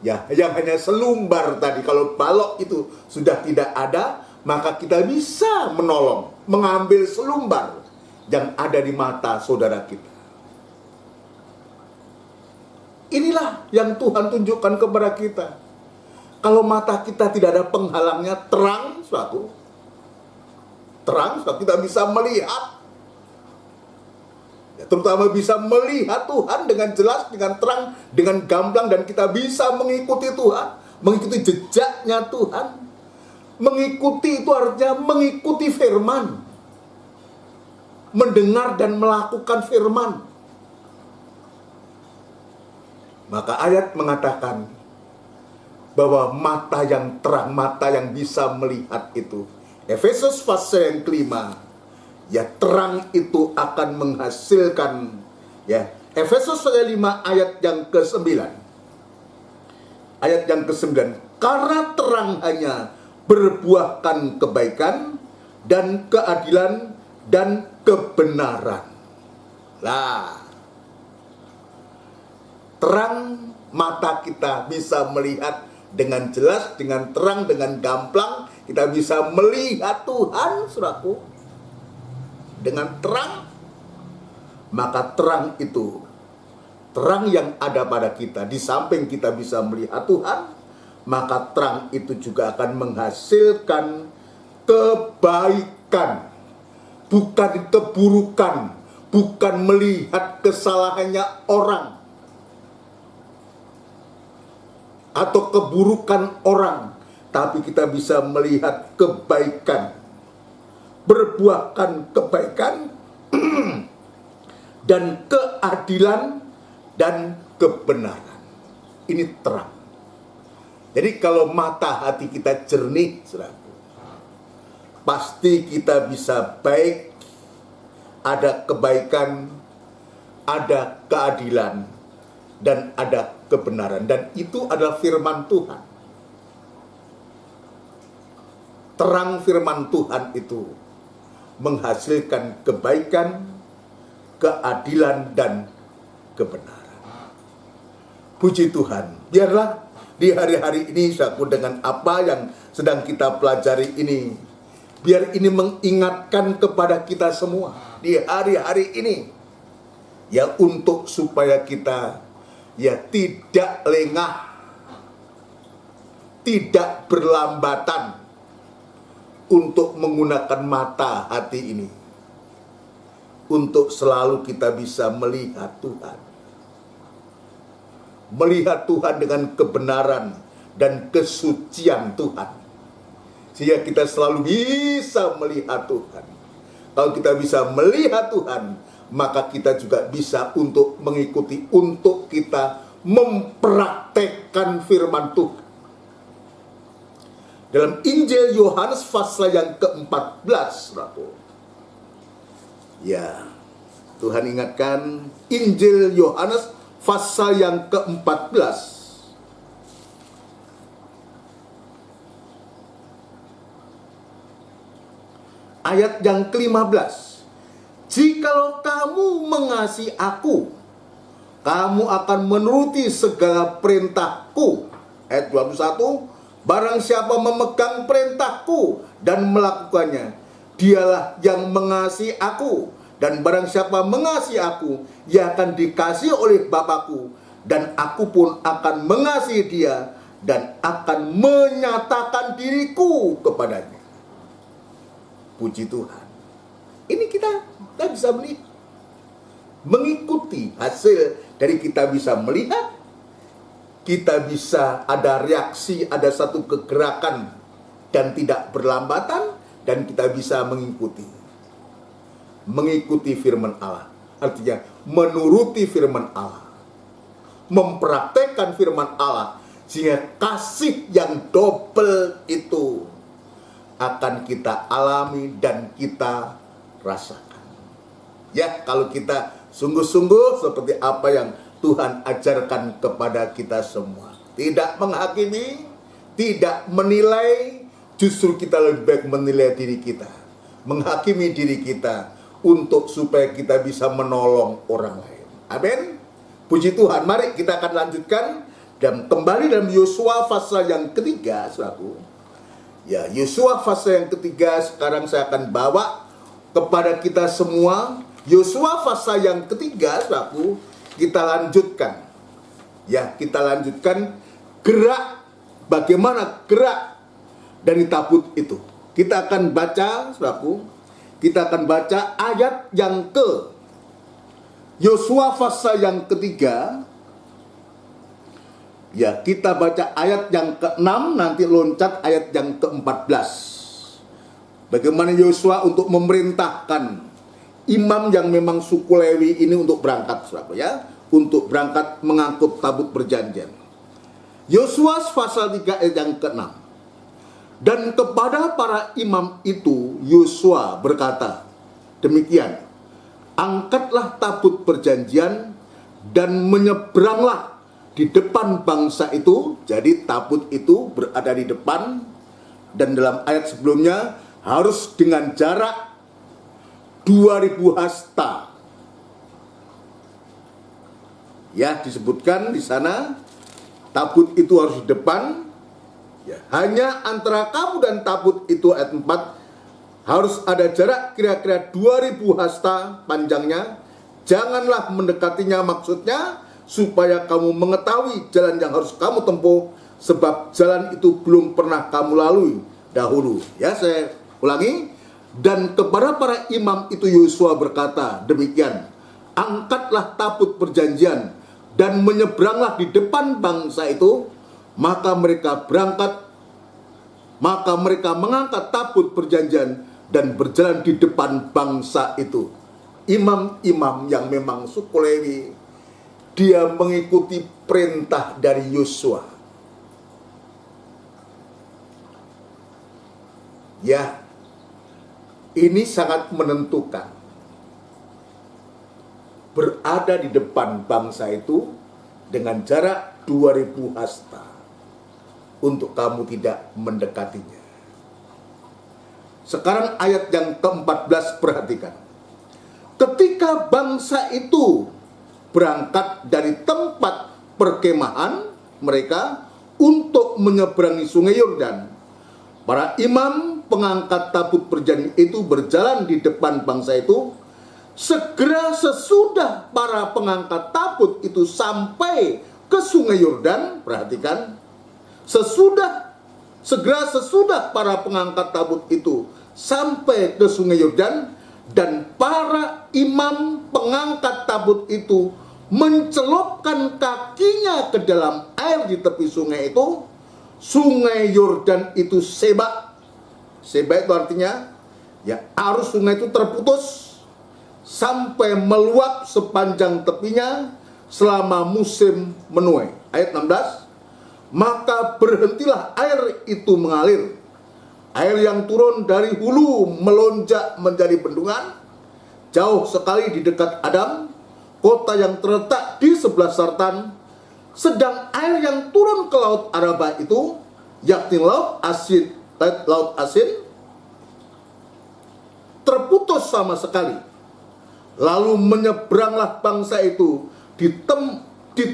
Ya, yang hanya selumbar tadi, kalau balok itu sudah tidak ada, maka kita bisa menolong, mengambil selumbar yang ada di mata saudara kita. Inilah yang Tuhan tunjukkan kepada kita. Kalau mata kita tidak ada penghalangnya, terang suatu. Terang suatu, kita bisa melihat. Ya, terutama bisa melihat Tuhan dengan jelas, dengan terang, dengan gamblang. Dan kita bisa mengikuti Tuhan. Mengikuti jejaknya Tuhan. Mengikuti itu artinya mengikuti firman. Mendengar dan melakukan firman. Maka ayat mengatakan bahwa mata yang terang, mata yang bisa melihat itu. Efesus pasal yang kelima, ya terang itu akan menghasilkan, ya Efesus pasal 5 ayat yang ke-9. Ayat yang ke-9, karena terang hanya berbuahkan kebaikan dan keadilan dan kebenaran. Lah, terang mata kita bisa melihat dengan jelas, dengan terang, dengan gamblang. Kita bisa melihat Tuhan, saudaraku. Dengan terang. Maka terang itu, terang yang ada pada kita, di samping kita bisa melihat Tuhan, maka terang itu juga akan menghasilkan kebaikan. Bukan keburukan. Bukan melihat kesalahannya orang. Atau keburukan orang, tapi kita bisa melihat kebaikan, berbuahkan kebaikan dan keadilan dan kebenaran. Ini terang. Jadi kalau mata hati kita jernih, saudara, pasti kita bisa baik, ada kebaikan, ada keadilan, dan ada kebenaran. Dan itu adalah firman Tuhan. Terang firman Tuhan itu menghasilkan kebaikan, keadilan, dan kebenaran. Puji Tuhan. Biarlah di hari-hari ini, saudaraku, dengan apa yang sedang kita pelajari ini, biar ini mengingatkan kepada kita semua di hari-hari ini, ya, untuk supaya kita ya tidak lengah, tidak berlambatan untuk menggunakan mata hati ini, untuk selalu kita bisa melihat Tuhan. Melihat Tuhan dengan kebenaran dan kesucian Tuhan. Sehingga kita selalu bisa melihat Tuhan. Kalau kita bisa melihat Tuhan, maka kita juga bisa untuk mengikuti, untuk kita mempraktekkan firman Tuhan. Dalam Injil Yohanes pasal yang ke-14, ya, Tuhan ingatkan, Injil Yohanes pasal yang ke-14. Ayat yang ke-15. Jikalau kamu mengasihi aku, kamu akan menuruti segala perintahku. Ayat 21. Barang siapa memegang perintahku dan melakukannya, dialah yang mengasihi aku. Dan barang siapa mengasihi aku, ia akan dikasihi oleh Bapakku. Dan aku pun akan mengasihi dia dan akan menyatakan diriku kepadanya. Puji Tuhan. Ini kita bisa melihat, mengikuti hasil dari kita bisa melihat, kita bisa ada reaksi, ada satu kegerakan dan tidak berlambatan, dan kita bisa mengikuti firman Allah. Artinya menuruti firman Allah, mempraktekkan firman Allah, sehingga kasih yang double itu akan kita alami dan kita rasakan. Ya, kalau kita sungguh-sungguh seperti apa yang Tuhan ajarkan kepada kita semua. tidak menghakimi, tidak menilai, justru kita lebih baik menilai diri kita, menghakimi diri kita untuk supaya kita bisa menolong orang lain. Amin. Puji Tuhan. Mari kita akan lanjutkan dan kembali dalam Yosua pasal yang ketiga, saudaraku. Ya, Yosua pasal yang ketiga sekarang saya akan bawa kepada kita semua. Yosua pasal yang ketiga, saudaraku, kita lanjutkan. Ya, kita lanjutkan gerak, bagaimana gerak dari tabut itu. Kita akan baca, saudaraku, kita akan baca ayat yang ke Yosua pasal yang ketiga. Ya, kita baca ayat yang ke-6, nanti loncat ayat yang ke-14. Bagaimana Yosua untuk memerintahkan imam yang memang suku Lewi ini untuk berangkat, saudaraku, ya, untuk berangkat mengangkut tabut perjanjian. Yosua pasal 3 ayat yang ke-6. Dan kepada para imam itu Yosua berkata, demikian, angkatlah tabut perjanjian dan menyeberanglah di depan bangsa itu. Jadi tabut itu berada di depan, dan dalam ayat sebelumnya harus dengan jarak 2000 hasta. Ya, disebutkan di sana tabut itu harus di depan. Ya, hanya antara kamu dan tabut itu, ayat 4, harus ada jarak kira-kira 2000 hasta panjangnya. Janganlah mendekatinya, maksudnya supaya kamu mengetahui jalan yang harus kamu tempuh, sebab jalan itu belum pernah kamu lalui dahulu. Ya, saya ulangi. Dan kepada para imam itu Yosua berkata, demikian, angkatlah tabut perjanjian dan menyeberanglah di depan bangsa itu. Maka mereka berangkat, maka mereka mengangkat tabut perjanjian dan berjalan di depan bangsa itu. Imam-imam yang memang suku Lewi, dia mengikuti perintah dari Yosua. Ya, ini sangat menentukan. Berada di depan bangsa itu dengan jarak 2000 hasta untuk kamu tidak mendekatinya. Sekarang ayat yang ke-14, perhatikan. Ketika bangsa itu berangkat dari tempat perkemahan mereka untuk menyeberangi sungai Yordan, para imam pengangkat tabut perjanjian itu berjalan di depan bangsa itu. Segera sesudah para pengangkat tabut itu sampai ke sungai Yordan, perhatikan, segera sesudah para pengangkat tabut itu sampai ke sungai Yordan, dan para imam pengangkat tabut itu mencelupkan kakinya ke dalam air di tepi sungai itu. Sungai Yordan itu sebak. Sebak itu artinya, ya, arus sungai itu terputus sampai meluap sepanjang tepinya selama musim menuai. Ayat 16, maka berhentilah air itu mengalir. Air yang turun dari hulu melonjak menjadi bendungan jauh sekali di dekat Adam, kota yang terletak di sebelah selatan. Sedang air yang turun ke laut Araba itu, yakni laut asin, terputus sama sekali. Lalu menyeberanglah bangsa itu di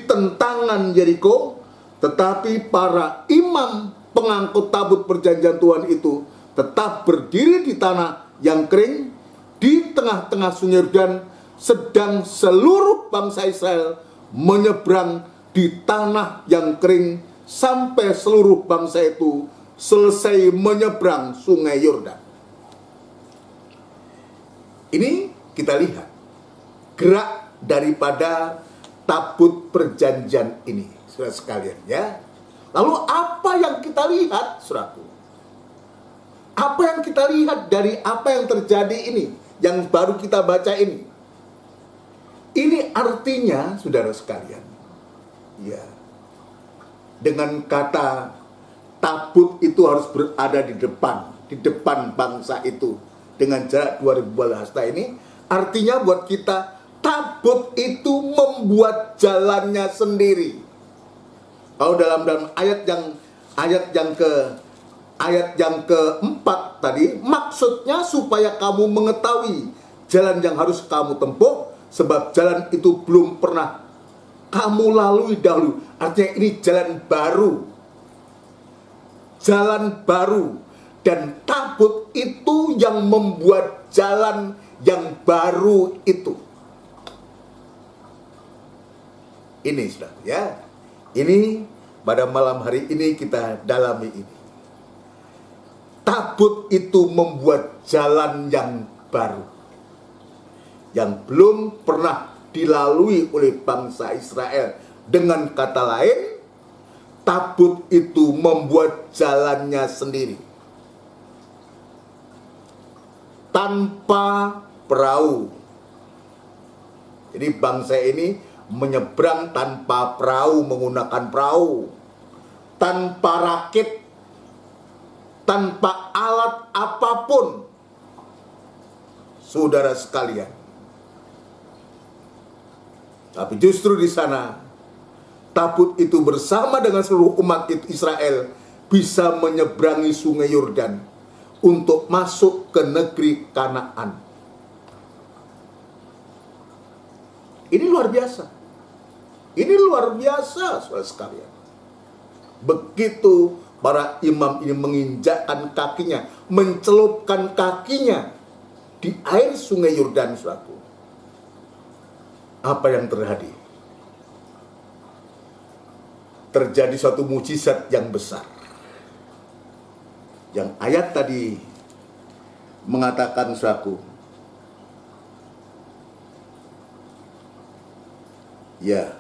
tentangan Yeriko. Tetapi para imam pengangkut tabut perjanjian Tuhan itu tetap berdiri di tanah yang kering di tengah-tengah sungai Yordan, sedang seluruh bangsa Israel menyeberang di tanah yang kering sampai seluruh bangsa itu selesai menyeberang sungai Yordan. Ini kita lihat gerak daripada tabut perjanjian ini, saudara sekalian, ya. Lalu apa yang kita lihat, saudaraku? Apa yang kita lihat dari apa yang terjadi ini, yang baru kita baca ini? Ini artinya, saudara sekalian, ya, dengan kata tabut itu harus berada di depan bangsa itu dengan jarak 2000 hasta ini, artinya buat kita tabut itu membuat jalannya sendiri. Kalau dalam ayat yang keempat tadi, maksudnya supaya kamu mengetahui jalan yang harus kamu tempuh, sebab jalan itu belum pernah kamu lalui dahulu. Artinya ini jalan baru. Jalan baru. Dan tabut itu yang membuat jalan yang baru itu. Ini sudah ya. Ini pada malam hari ini kita dalami ini. Tabut itu membuat jalan yang baru, yang belum pernah dilalui oleh bangsa Israel. Dengan kata lain, tabut itu membuat jalannya sendiri, tanpa perahu. Jadi bangsa ini menyeberang tanpa perahu, menggunakan perahu, tanpa rakit, tanpa alat apapun. Saudara sekalian, tapi justru di sana tabut itu bersama dengan seluruh umat Israel bisa menyeberangi sungai Yordan untuk masuk ke negeri Kanaan. Ini luar biasa. Ini luar biasa, saudara sekalian. Begitu para imam ini menginjakkan kakinya, mencelupkan kakinya di air sungai Yordan, saudaraku, apa yang terjadi? Terjadi suatu mujizat yang besar. Yang ayat tadi mengatakan, saudaraku, ya.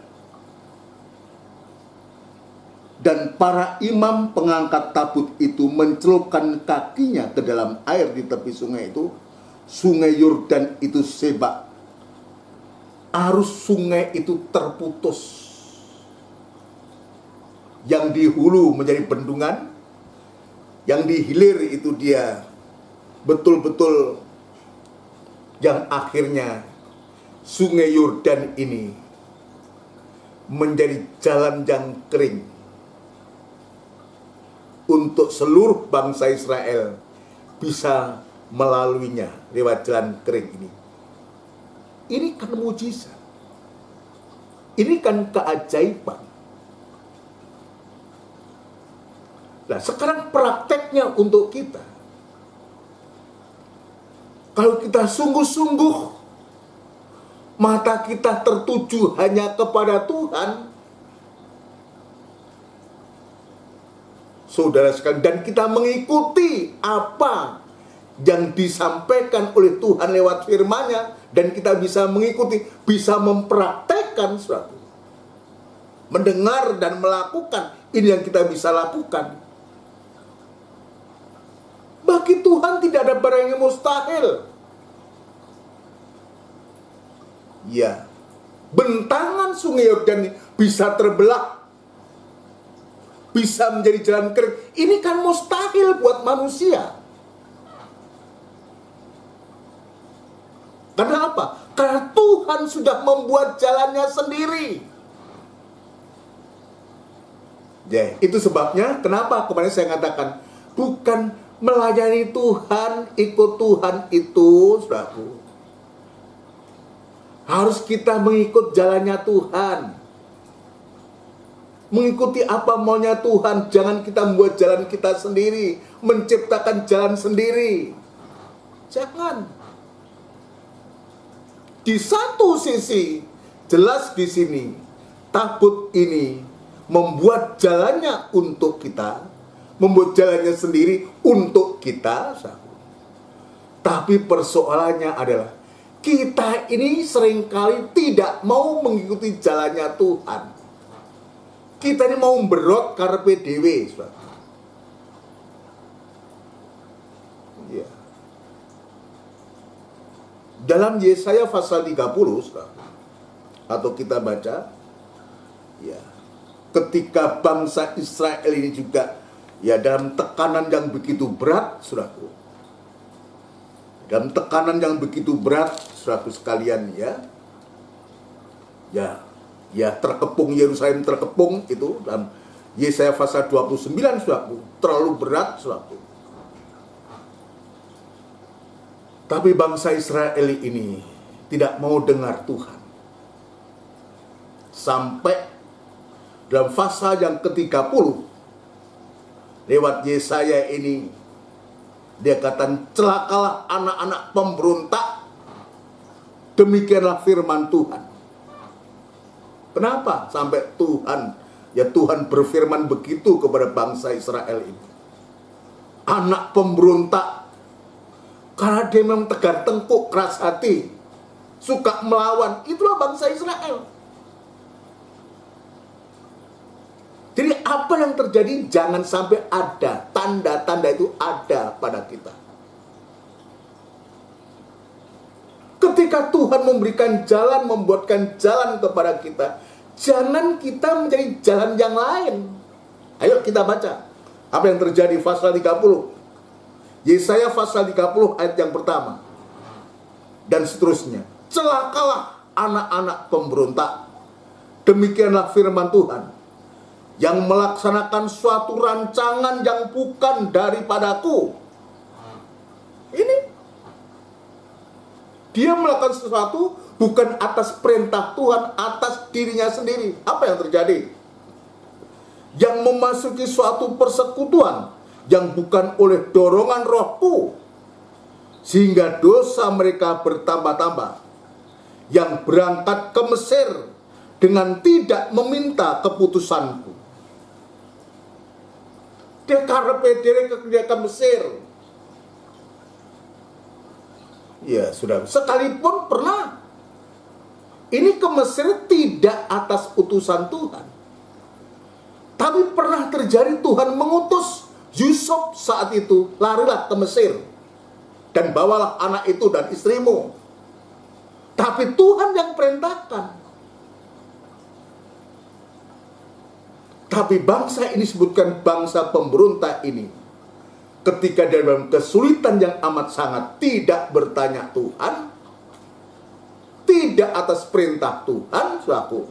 Dan para imam pengangkat tabut itu mencelupkan kakinya ke dalam air di tepi sungai itu. Sungai Yordan itu sebak. Arus sungai itu terputus. Yang di hulu menjadi bendungan, yang di hilir itu dia betul-betul, yang akhirnya sungai Yordan ini menjadi jalan yang kering untuk seluruh bangsa Israel bisa melaluinya lewat jalan kering ini. Ini kan mujizat. Ini kan keajaiban. Nah, sekarang prakteknya untuk kita. Kalau kita sungguh-sungguh mata kita tertuju hanya kepada Tuhan, saudara sekalian, dan kita mengikuti apa yang disampaikan oleh Tuhan lewat firman-Nya, dan kita bisa mengikuti, bisa mempraktekkan suatu, mendengar dan melakukan, ini yang kita bisa lakukan. Bagi Tuhan tidak ada barang yang mustahil. Ya, bentangan sungai Yordan bisa terbelah, bisa menjadi jalan kering. Ini kan mustahil buat manusia. Karena apa? Karena Tuhan sudah membuat jalannya sendiri. Ya, itu sebabnya kenapa kemarin saya katakan, bukan melayani Tuhan, ikut Tuhan itu, saudaraku. Harus kita mengikut jalannya Tuhan. Mengikuti apa maunya Tuhan. Jangan kita membuat jalan kita sendiri, menciptakan jalan sendiri. Jangan. Di satu sisi, jelas di sini, tabut ini membuat jalannya untuk kita, membuat jalannya sendiri untuk kita. Tapi persoalannya adalah, kita ini seringkali tidak mau mengikuti jalannya Tuhan. Kita ini mau berot karpe dewe. Ya. Dalam Yesaya pasal 30, atau kita baca, ya, ketika bangsa Israel ini juga ya dalam tekanan yang begitu berat, saudaraku. Dalam tekanan yang begitu berat, saudaraku sekalian, ya terkepung, Yerusalem terkepung itu dalam Yesaya pasal 29, saudaraku, terlalu berat, saudaraku. Tapi bangsa Israel ini tidak mau dengar Tuhan. Sampai dalam pasal yang ke-30, lewat Yesaya ini, dia katakan, celakalah anak-anak pemberontak, demikianlah firman Tuhan. Kenapa sampai Tuhan berfirman begitu kepada bangsa Israel ini? Anak pemberontak, karena dia memang tegar tengkuk, keras hati, suka melawan. Itulah bangsa Israel. Jadi apa yang terjadi, jangan sampai ada tanda-tanda itu ada pada kita. Ketika Tuhan memberikan jalan, membuatkan jalan kepada kita, jangan kita menjadi jalan yang lain. Ayo kita baca apa yang terjadi pasal 30. Yesaya pasal 30 ayat yang pertama. Dan seterusnya. Celakalah anak-anak pemberontak, demikianlah firman Tuhan, yang melaksanakan suatu rancangan yang bukan daripadaku. Ini dia melakukan sesuatu bukan atas perintah Tuhan, atas dirinya sendiri. Apa yang terjadi? Yang memasuki suatu persekutuan yang bukan oleh dorongan rohku, sehingga dosa mereka bertambah-tambah. Yang berangkat ke Mesir dengan tidak meminta keputusanku. Dia karepe ke Mesir. Ya sudah, sekalipun pernah. Ini ke Mesir tidak atas utusan Tuhan. Tapi pernah terjadi Tuhan mengutus Yusuf saat itu, larilah ke Mesir dan bawalah anak itu dan istrimu. Tapi Tuhan yang perintahkan. Tapi bangsa ini disebutkan bangsa pemberontak ini, ketika dalam kesulitan yang amat sangat, tidak bertanya Tuhan, tidak atas perintah Tuhan, saudaraku,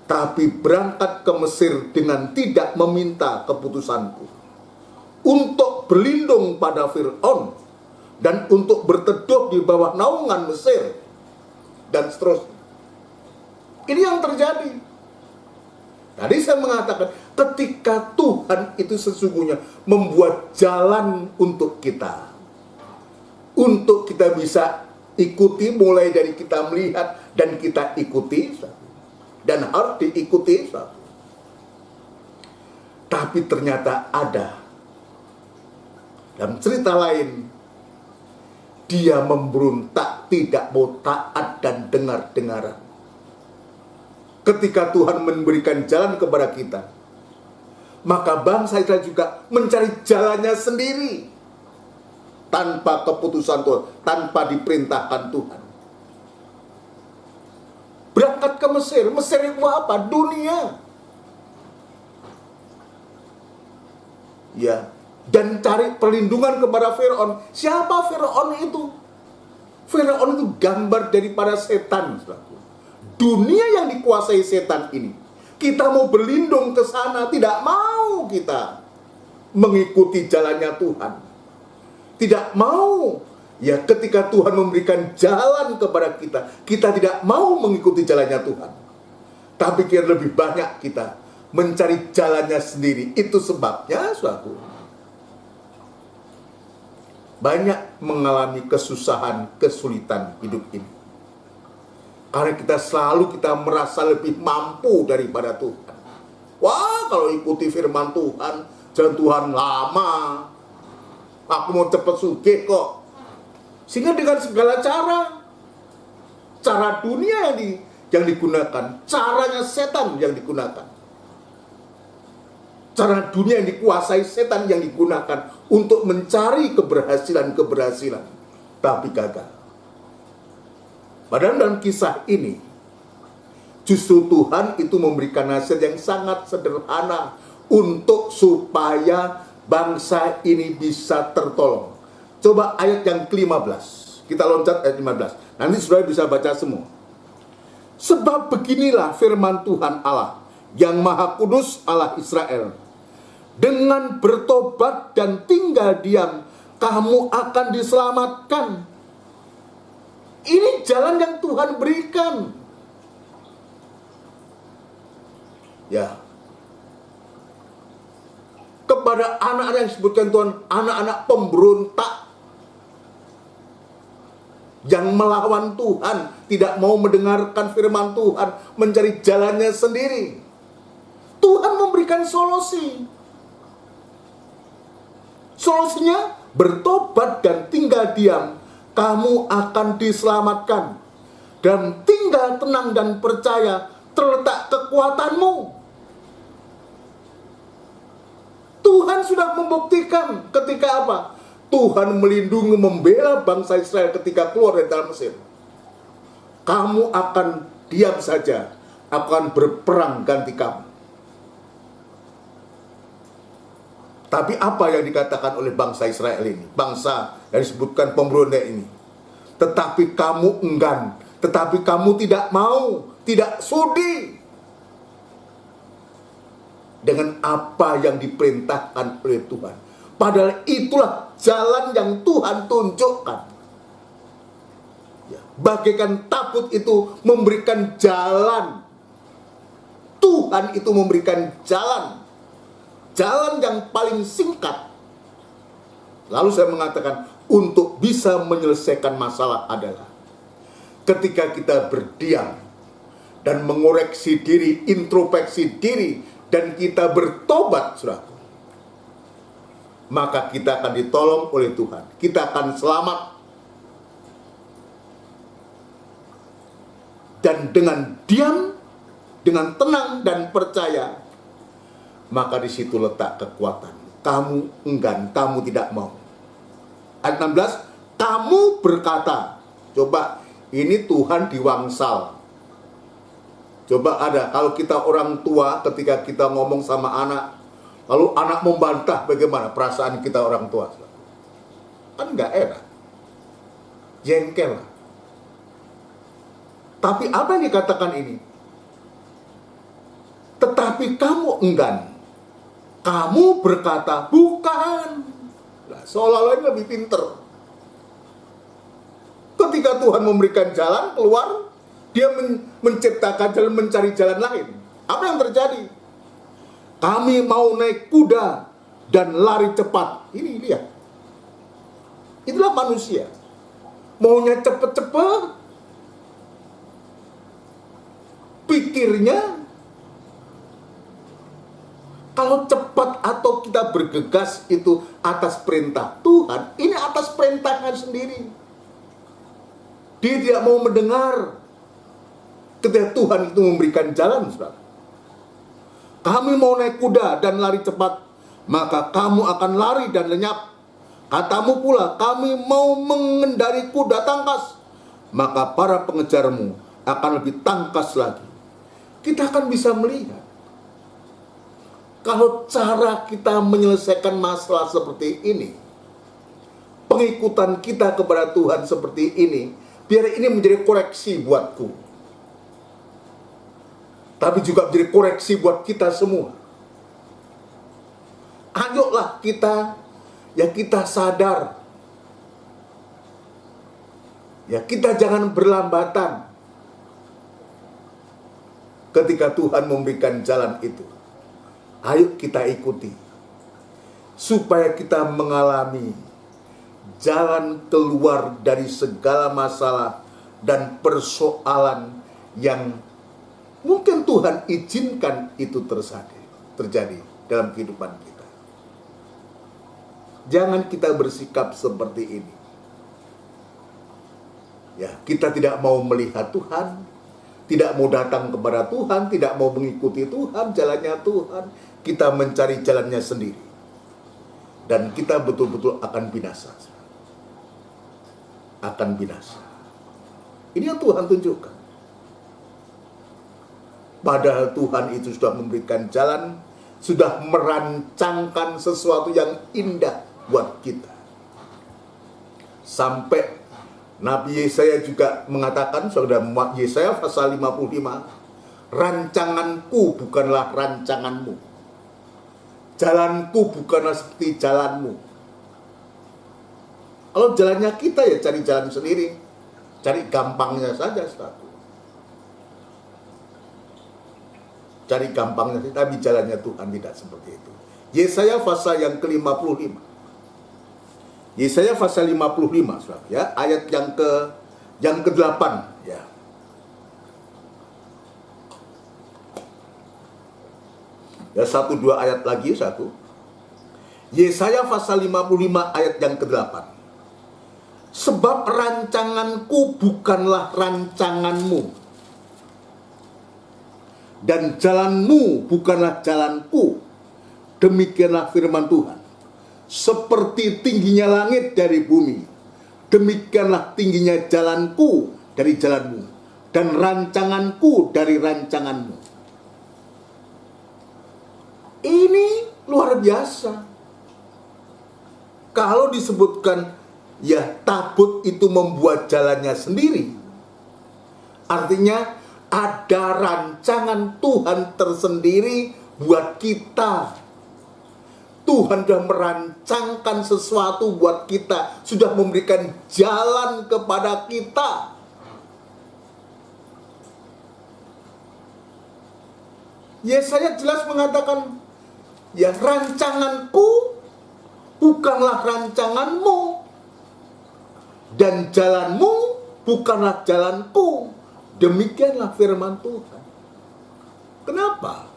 tapi berangkat ke Mesir dengan tidak meminta keputusanku, untuk berlindung pada Fir'aun, dan untuk berteduh di bawah naungan Mesir, dan seterusnya. Ini yang terjadi. Tadi saya mengatakan, ketika Tuhan itu sesungguhnya membuat jalan untuk kita bisa ikuti, mulai dari kita melihat dan kita ikuti, dan harus diikuti. Tapi ternyata ada dalam cerita lain, dia memberontak, tidak mau taat dan dengar-dengaran. Ketika Tuhan memberikan jalan kepada kita, maka bangsa Israel juga mencari jalannya sendiri, tanpa keputusan Tuhan, tanpa diperintahkan Tuhan. Berangkat ke Mesir. Mesir itu apa? Dunia. Ya, dan cari perlindungan kepada Firaun. Siapa Firaun itu? Firaun itu gambar daripada setan, saudaraku. Dunia yang dikuasai setan ini. Kita mau berlindung ke sana, tidak mau kita mengikuti jalannya Tuhan. Tidak mau. Ya, ketika Tuhan memberikan jalan kepada kita, kita tidak mau mengikuti jalannya Tuhan. Tapi kira lebih banyak kita mencari jalannya sendiri. Itu sebabnya, saudaraku, banyak mengalami kesusahan, kesulitan hidup ini. Karena kita merasa lebih mampu daripada Tuhan. Wah, kalau ikuti firman Tuhan, jalan Tuhan lama. Aku mau cepat sugih kok. Sehingga dengan segala cara dunia yang digunakan, caranya setan yang digunakan. Cara dunia yang dikuasai setan yang digunakan untuk mencari keberhasilan, tapi gagal. Padahal dalam kisah ini, justru Tuhan itu memberikan nasihat yang sangat sederhana untuk supaya bangsa ini bisa tertolong. Coba ayat yang ke-15. Kita loncat ayat 15. Nanti saudara bisa baca semua. Sebab beginilah firman Tuhan Allah yang Maha Kudus Allah Israel. Dengan bertobat dan tinggal diam, kamu akan diselamatkan. Ini jalan yang Tuhan berikan. Ya. Kepada anak-anak yang disebutkan Tuhan, anak-anak pemberontak yang melawan Tuhan, tidak mau mendengarkan firman Tuhan, mencari jalannya sendiri. Tuhan memberikan solusi. Solusinya, bertobat dan tinggal diam, kamu akan diselamatkan. Dan tinggal tenang dan percaya, terletak kekuatanmu. Tuhan sudah membuktikan ketika apa? Tuhan melindungi, membela bangsa Israel ketika keluar dari tanah Mesir. Kamu akan diam saja, akan berperang ganti kamu. Tapi apa yang dikatakan oleh bangsa Israel ini? Bangsa yang disebutkan pemberontak ini. Tetapi kamu enggan, tetapi kamu tidak mau, tidak sudi dengan apa yang diperintahkan oleh Tuhan. Padahal itulah jalan yang Tuhan tunjukkan. Ya, bagaikan tabut itu memberikan jalan. Tuhan itu memberikan jalan. Jalan yang paling singkat. Lalu saya mengatakan, untuk bisa menyelesaikan masalah adalah ketika kita berdiam dan mengoreksi diri, introspeksi diri, dan kita bertobat, saudara, maka kita akan ditolong oleh Tuhan. Kita akan selamat. Dan dengan diam, dengan tenang dan percaya, maka di situ letak kekuatan. Kamu enggan, kamu tidak mau. Ayat 16, kamu berkata. Coba, ini Tuhan diwangsal. Coba ada, kalau kita orang tua, ketika kita ngomong sama anak, lalu anak membantah, bagaimana perasaan kita orang tua? Kan nggak enak. Jengkel. Tapi apa yang dikatakan ini? Tetapi kamu enggan. Kamu berkata, bukan. Nah, seolah-olah ini lebih pinter. Ketika Tuhan memberikan jalan keluar, dia menciptakan jalan, mencari jalan lain. Apa yang terjadi? Kami mau naik kuda dan lari cepat. Ini lihat. Itulah manusia. Maunya cepet-cepet. Pikirnya, kalau cepat atau kita bergegas itu atas perintah Tuhan, ini atas perintahnya sendiri. Dia tidak mau mendengar. Ketika Tuhan itu memberikan jalan, saudara. Kami mau naik kuda dan lari cepat, maka kamu akan lari dan lenyap. Katamu pula, kami mau mengendari kuda tangkas, maka para pengejarmu akan lebih tangkas lagi. Kita akan bisa melihat, kalau cara kita menyelesaikan masalah seperti ini, pengikutan kita kepada Tuhan seperti ini, biar ini menjadi koreksi buatku, tapi juga menjadi koreksi buat kita semua. Ayolah kita, ya kita sadar. Ya kita jangan berlambatan. Ketika Tuhan memberikan jalan itu, ayo kita ikuti. Supaya kita mengalami jalan keluar dari segala masalah dan persoalan yang mungkin Tuhan izinkan itu terjadi dalam kehidupan kita. Jangan kita bersikap seperti ini. Ya, kita tidak mau melihat Tuhan, tidak mau datang kepada Tuhan, tidak mau mengikuti Tuhan, jalannya Tuhan. Kita mencari jalannya sendiri. Dan kita betul-betul akan binasa. Akan binasa. Ini yang Tuhan tunjukkan. Padahal Tuhan itu sudah memberikan jalan, sudah merancangkan sesuatu yang indah buat kita. Sampai Nabi Yesaya juga mengatakan, saudara, Yesaya pasal 55, Rancanganku bukanlah rancanganmu. Jalanku bukanlah seperti jalanmu. Kalau jalannya kita ya cari jalan sendiri. Cari gampangnya saja, saudara. Cari gampangnya, tapi jalannya Tuhan tidak seperti itu. Yesaya pasal yang ke-55. Yesaya pasal 55, saudara, ya, ayat yang ke-8, ya. Ya, 1-2 ayat lagi, satu. Yesaya pasal 55 ayat yang ke-8. Sebab rancanganku bukanlah rancanganmu, dan jalanmu bukanlah jalanku. Demikianlah firman Tuhan. Seperti tingginya langit dari bumi, demikianlah tingginya jalanku dari jalanmu, dan rancanganku dari rancanganmu. Ini luar biasa. Kalau disebutkan ya tabut itu membuat jalannya sendiri, artinya ada rancangan Tuhan tersendiri buat kita. Tuhan sudah merancangkan sesuatu buat kita, sudah memberikan jalan kepada kita. Yesaya jelas mengatakan, ya rancanganku bukanlah rancanganmu, dan jalanmu bukanlah jalanku. Demikianlah firman Tuhan. Kenapa?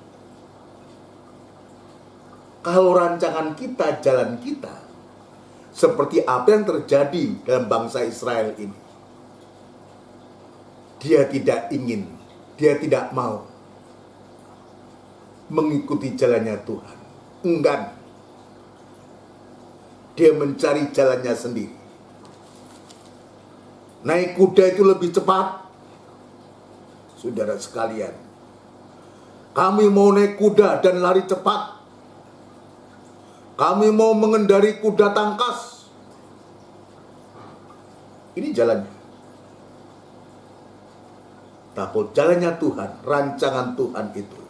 Kalau rancangan kita, jalan kita, seperti apa yang terjadi dalam bangsa Israel ini. Dia tidak ingin, dia tidak mau mengikuti jalannya Tuhan. Enggan. Dia mencari jalannya sendiri. Naik kuda itu lebih cepat. Saudara sekalian, kami mau naik kuda dan lari cepat. Kami mau mengendari kuda tangkas. Ini jalannya. Tapi jalannya Tuhan, rancangan Tuhan itu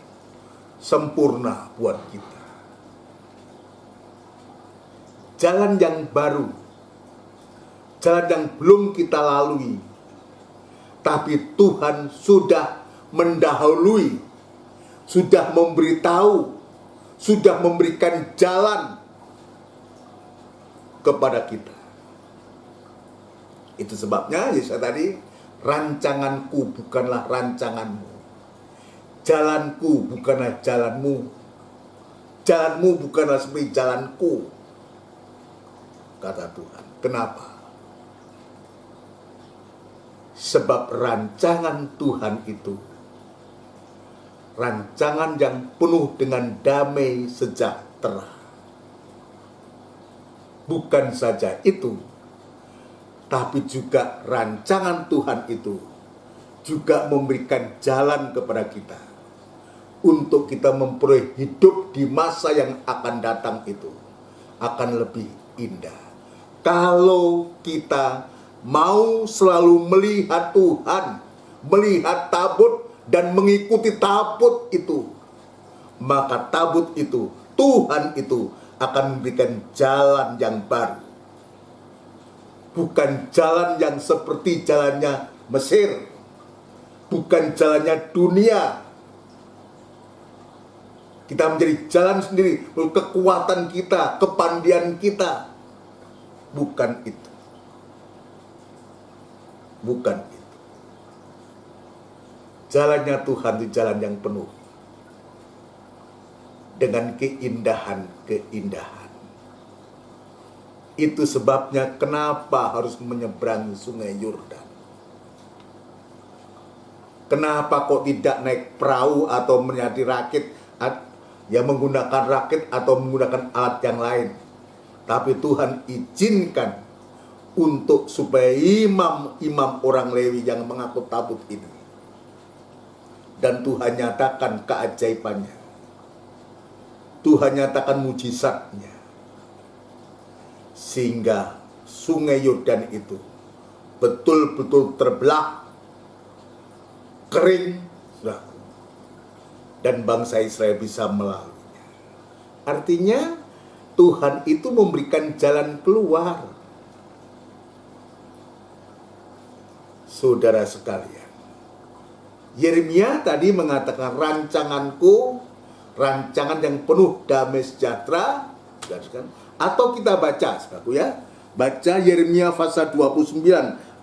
sempurna buat kita. Jalan yang baru, jalan yang belum kita lalui, tapi Tuhan sudah mendahului, sudah memberitahu, sudah memberikan jalan kepada kita. Itu sebabnya Yesaya tadi, rancanganku bukanlah rancanganmu, jalanku bukanlah jalanmu, jalanmu bukanlah seperti jalanku, kata Tuhan. Kenapa? Sebab rancangan Tuhan itu rancangan yang penuh dengan damai sejahtera. Bukan saja itu, tapi juga rancangan Tuhan itu juga memberikan jalan kepada kita untuk kita memperoleh hidup di masa yang akan datang itu akan lebih indah. Kalau kita mau selalu melihat Tuhan, melihat tabut dan mengikuti tabut itu, maka tabut itu, Tuhan itu akan memberikan jalan yang baru. Bukan jalan yang seperti jalannya Mesir, bukan jalannya dunia. Kita menjadi jalan sendiri, kekuatan kita, kepandaian kita. Bukan itu. Bukan itu. Jalannya Tuhan itu jalan yang penuh dengan keindahan-keindahan. Itu sebabnya kenapa harus menyeberangi sungai Yordan. Kenapa kok tidak naik perahu atau menjadi rakit, ya menggunakan rakit atau menggunakan alat yang lain. Tapi Tuhan izinkan untuk supaya imam orang Lewi yang mengangkut tabut ini, dan Tuhan nyatakan keajaibannya, Tuhan nyatakan mujizatnya, sehingga sungai Yordan itu betul-betul terbelah, kering, dan bangsa Israel bisa melalui. Artinya Tuhan itu memberikan jalan keluar. Saudara sekalian, Yeremia tadi mengatakan rancanganku, rancangan yang penuh damai sejahtera. Atau kita baca, saudaraku ya. Baca Yeremia pasal 29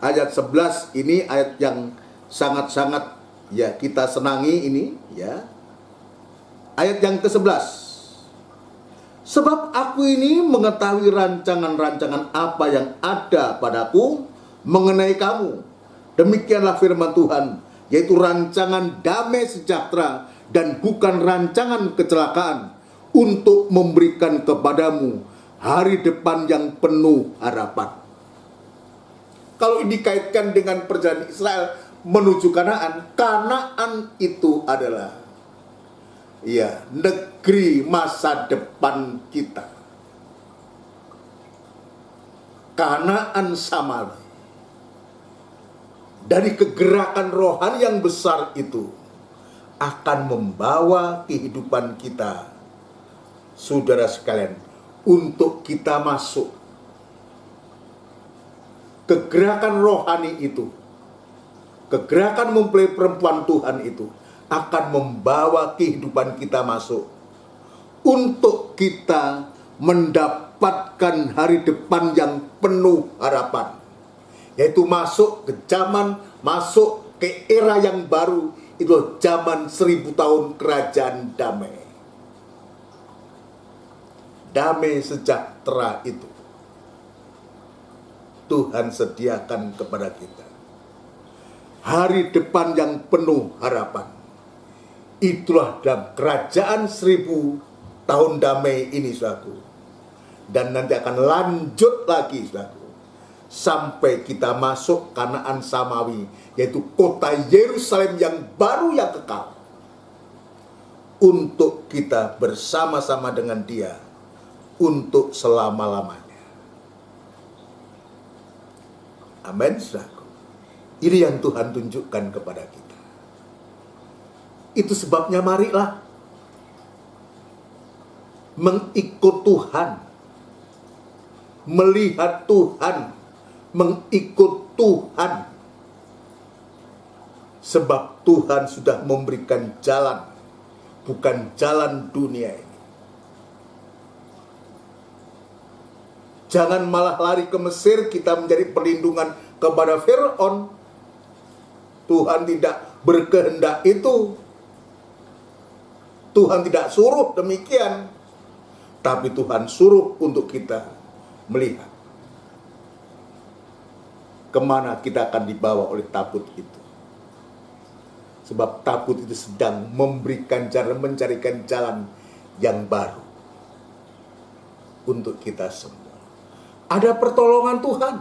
ayat 11, ini ayat yang sangat-sangat ya kita senangi ini ya. Ayat yang ke-11. Sebab aku ini mengetahui rancangan-rancangan apa yang ada padaku mengenai kamu. Demikianlah firman Tuhan, yaitu rancangan damai sejahtera dan bukan rancangan kecelakaan, untuk memberikan kepadamu hari depan yang penuh harapan. Kalau ini dikaitkan dengan perjalanan Israel menuju Kanaan, Kanaan itu adalah ya negeri masa depan kita. Kanaan Samaria. Dari kegerakan rohani yang besar itu akan membawa kehidupan kita, saudara sekalian, untuk kita masuk. Kegerakan rohani itu, kegerakan mempelai perempuan Tuhan itu akan membawa kehidupan kita masuk untuk kita mendapatkan hari depan yang penuh harapan. Yaitu masuk ke zaman, masuk ke era yang baru. Itu zaman 1000 tahun kerajaan damai. Damai sejahtera itu Tuhan sediakan kepada kita. Hari depan yang penuh harapan. Itulah dalam kerajaan 1000 tahun damai ini, saudaraku. Dan nanti akan lanjut lagi, saudaraku, sampai kita masuk Kanaan Samawi, yaitu kota Yerusalem yang baru yang kekal, untuk kita bersama-sama dengan Dia untuk selama-lamanya. Amin, saudaraku. Ini yang Tuhan tunjukkan kepada kita. Itu sebabnya marilah mengikut Tuhan, melihat Tuhan, mengikut Tuhan. Sebab Tuhan sudah memberikan jalan, bukan jalan dunia ini. Jangan malah lari ke Mesir, kita menjadi perlindungan kepada Firaun. Tuhan tidak berkehendak itu. Tuhan tidak suruh demikian. Tapi Tuhan suruh untuk kita melihat kemana kita akan dibawa oleh tabut itu. Sebab tabut itu sedang memberikan jalan, mencarikan jalan yang baru untuk kita semua. Ada pertolongan Tuhan.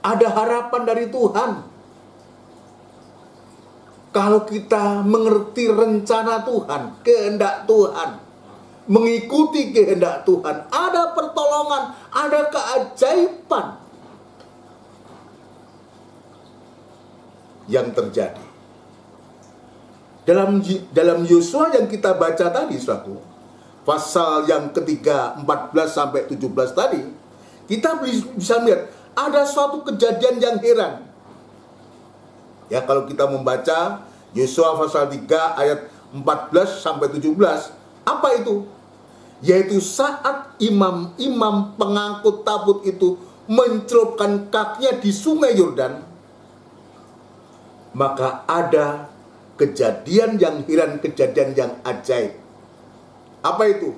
Ada harapan dari Tuhan. Kalau kita mengerti rencana Tuhan, kehendak Tuhan, mengikuti kehendak Tuhan, ada pertolongan, ada keajaiban yang terjadi. Dalam Yosua yang kita baca tadi, saudaraku, pasal yang ketiga 14 sampai 17 tadi, kita bisa melihat ada suatu kejadian yang heran. Ya, kalau kita membaca Yosua pasal 3 ayat 14 sampai 17, apa itu? Yaitu saat imam-imam pengangkut tabut itu mencelupkan kakinya di sungai Yordan, maka ada kejadian yang heran, kejadian yang ajaib. Apa itu?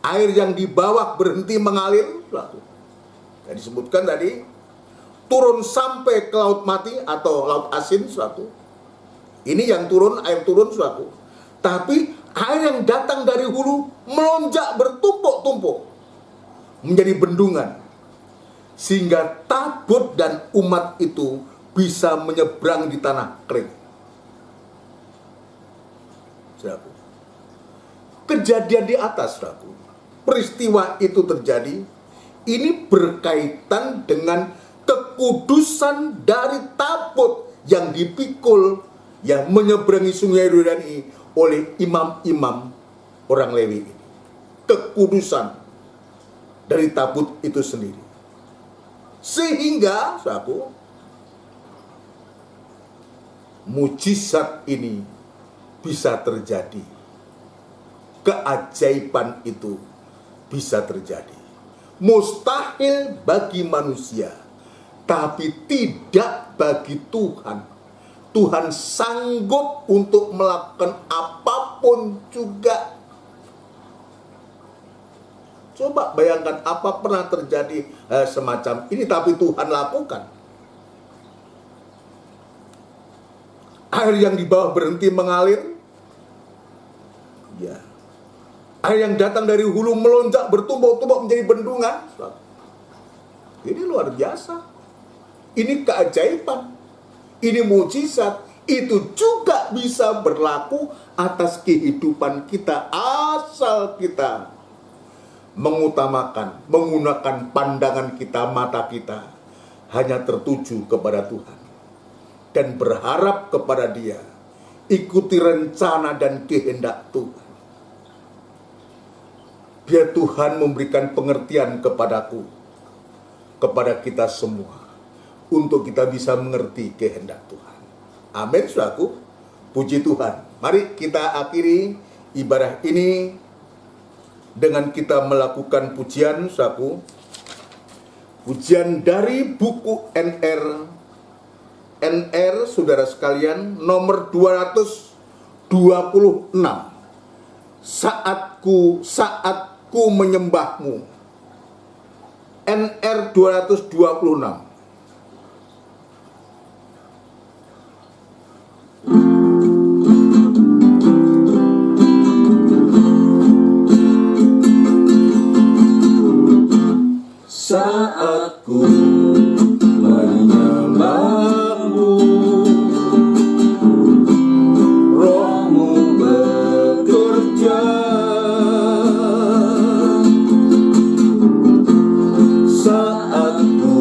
Air yang di bawah berhenti mengalir. Yang disebutkan tadi, turun sampai ke laut mati atau laut asin, suatu. Ini yang turun, air turun, suatu. Tapi air yang datang dari hulu melonjak bertumpuk-tumpuk menjadi bendungan, sehingga tabut dan umat itu bisa menyeberang di tanah kering. Saudaraku, kejadian di atas, saudaraku, peristiwa itu terjadi, ini berkaitan dengan kekudusan dari tabut yang dipikul yang menyeberangi sungai Yordan ini oleh imam-imam orang Lewi ini. Kekudusan dari tabut itu sendiri. Sehingga, saudaraku, mujizat ini bisa terjadi. Keajaiban itu bisa terjadi. Mustahil bagi manusia, tapi tidak bagi Tuhan. Tuhan sanggup untuk melakukan apapun juga. Coba bayangkan apa pernah terjadi semacam ini, tapi Tuhan lakukan. Air yang di bawah berhenti mengalir. Ya. Air yang datang dari hulu melonjak bertumpuk-tumpuk menjadi bendungan. Ini luar biasa. Ini keajaiban. Ini mujizat. Itu juga bisa berlaku atas kehidupan kita asal kita mengutamakan, menggunakan pandangan kita, mata kita hanya tertuju kepada Tuhan dan berharap kepada Dia. Ikuti rencana dan kehendak Tuhan. Biar Tuhan memberikan pengertian kepadaku, kepada kita semua, untuk kita bisa mengerti kehendak Tuhan. Amin, saudaraku. Puji Tuhan. Mari kita akhiri ibadah ini dengan kita melakukan pujian, saudaraku. Pujian dari buku NR, saudara sekalian, nomor 226. Saatku menyembahmu. NR 226. Saatku menyembahmu, Rohmu bekerja. Saatku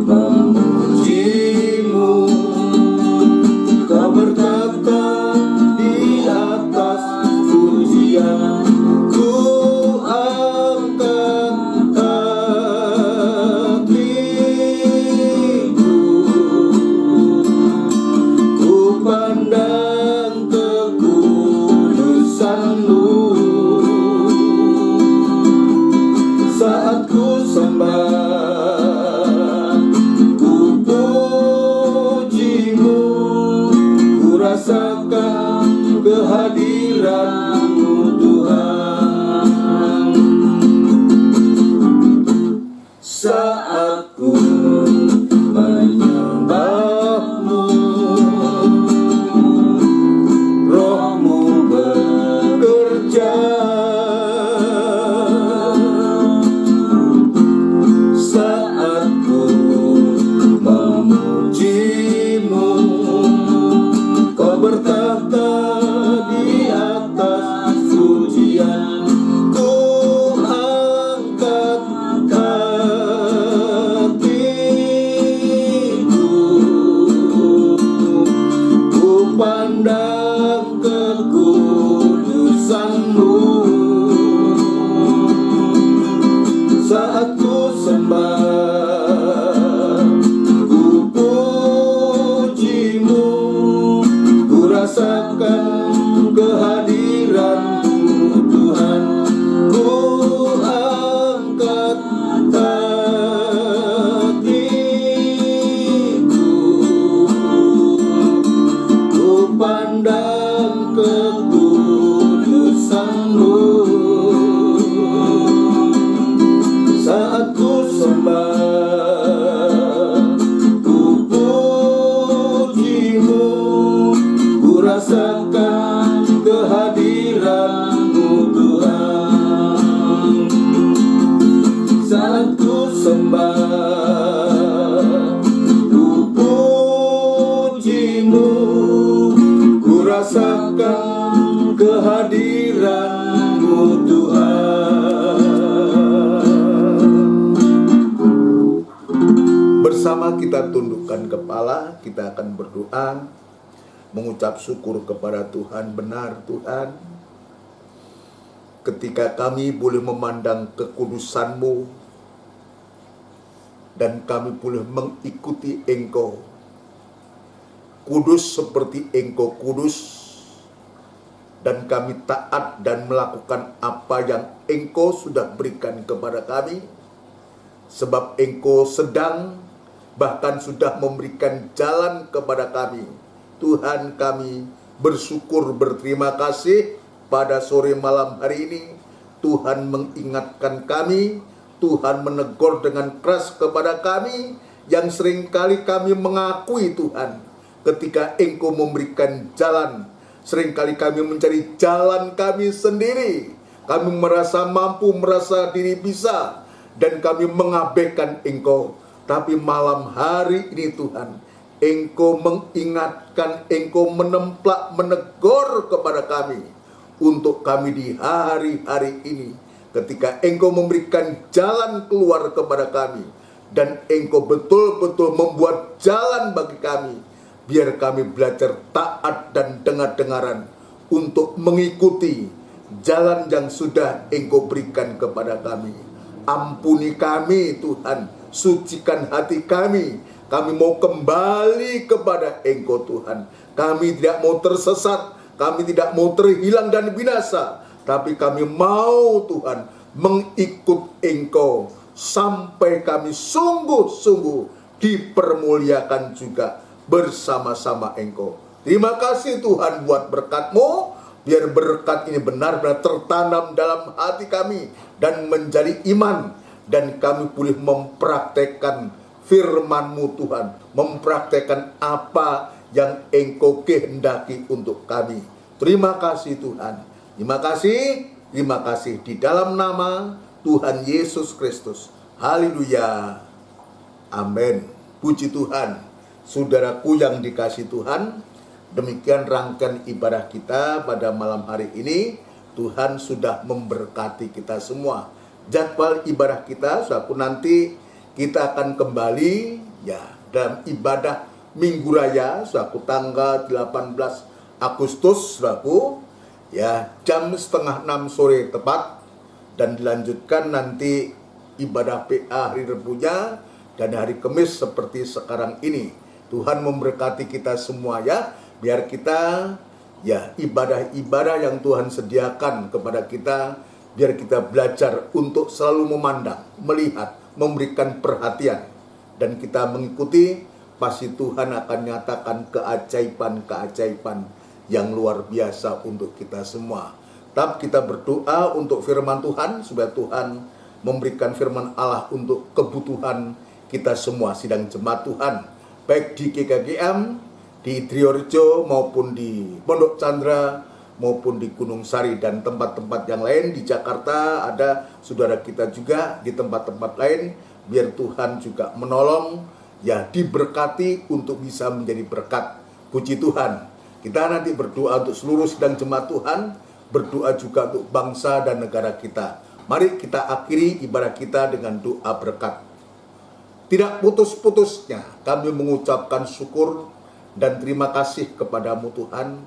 memujimu, Kau berkata di atas pujian. Kehadiran-Mu Tuhan. Saatku menyembahmu, Rohmu bekerja. Saatku memujimu, Kau bertahta di atas pujian. Ku angkat hatiku, ku pandang kekudusan-Mu. Saat ku sembah, ku pujimu, ku rasakan kehadiran-Mu Tuhan. Ku angkat hatiku, ku pandang kekudusan-Mu. Saat ku sembah, ku pujimu, ku rasakan kehadiran-Mu Tuhan. Saat ku sembah, ku pujimu, ku rasakan kehadiran-Mu Tuhan. Bersama kita tundukkan kepala, kita akan berdoa mengucap syukur kepada Tuhan. Benar Tuhan, ketika kami boleh memandang kekudusan-Mu dan kami boleh mengikuti Engkau, kudus seperti Engkau kudus, dan kami taat dan melakukan apa yang Engkau sudah berikan kepada kami, sebab Engkau sedang bahkan sudah memberikan jalan kepada kami. Tuhan, kami bersyukur, berterima kasih pada sore malam hari ini. Tuhan mengingatkan kami, Tuhan menegur dengan keras kepada kami, yang seringkali kami mengakui Tuhan, ketika Engkau memberikan jalan, seringkali kami mencari jalan kami sendiri. Kami merasa mampu, merasa diri bisa, dan kami mengabaikan Engkau. Tapi malam hari ini Tuhan, Engkau mengingatkan, Engkau menemplak, menegur kepada kami, untuk kami di hari-hari ini, ketika Engkau memberikan jalan keluar kepada kami, dan Engkau betul-betul membuat jalan bagi kami, biar kami belajar taat dan dengar-dengaran untuk mengikuti jalan yang sudah Engkau berikan kepada kami. Ampuni kami Tuhan, sucikan hati kami. Kami mau kembali kepada Engkau Tuhan. Kami tidak mau tersesat, kami tidak mau terhilang dan binasa, tapi kami mau Tuhan mengikut Engkau sampai kami sungguh-sungguh dipermuliakan juga bersama-sama Engkau. Terima kasih Tuhan buat berkat-Mu. Biar berkat ini benar-benar tertanam dalam hati kami dan menjadi iman, dan kami boleh mempraktekkan firman-Mu Tuhan, mempraktekkan apa yang Engkau kehendaki untuk kami. Terima kasih Tuhan. Terima kasih di dalam nama Tuhan Yesus Kristus. Haleluya. Amin. Puji Tuhan. Saudaraku yang dikasihi Tuhan, demikian rangkaian ibadah kita pada malam hari ini. Tuhan sudah memberkati kita semua. Jadwal ibadah kita, saudaraku, nanti kita akan kembali ya dalam ibadah Minggu Raya, saudaraku, tanggal 18 Agustus, saudaraku, ya jam 5:30 sore tepat, dan dilanjutkan nanti ibadah PA hari Rebunya dan hari Kamis seperti sekarang ini. Tuhan memberkati kita semua ya, biar kita ya ibadah-ibadah yang Tuhan sediakan kepada kita, biar kita belajar untuk selalu memandang, melihat, memberikan perhatian, dan kita mengikuti. Pasti Tuhan akan nyatakan keajaiban-keajaiban yang luar biasa untuk kita semua. Tetap kita berdoa untuk firman Tuhan, supaya Tuhan memberikan firman Allah untuk kebutuhan kita semua, sidang jemaat Tuhan, baik di GKGM, di Triorejo, maupun di Pondok Chandra, maupun di Gunung Sari, dan tempat-tempat yang lain. Di Jakarta ada saudara kita juga di tempat-tempat lain. Biar Tuhan juga menolong, ya diberkati untuk bisa menjadi berkat. Puji Tuhan. Kita nanti berdoa untuk seluruh sidang jemaat Tuhan, berdoa juga untuk bangsa dan negara kita. Mari kita akhiri ibadah kita dengan doa berkat. Tidak putus-putusnya kami mengucapkan syukur dan terima kasih kepadamu Tuhan.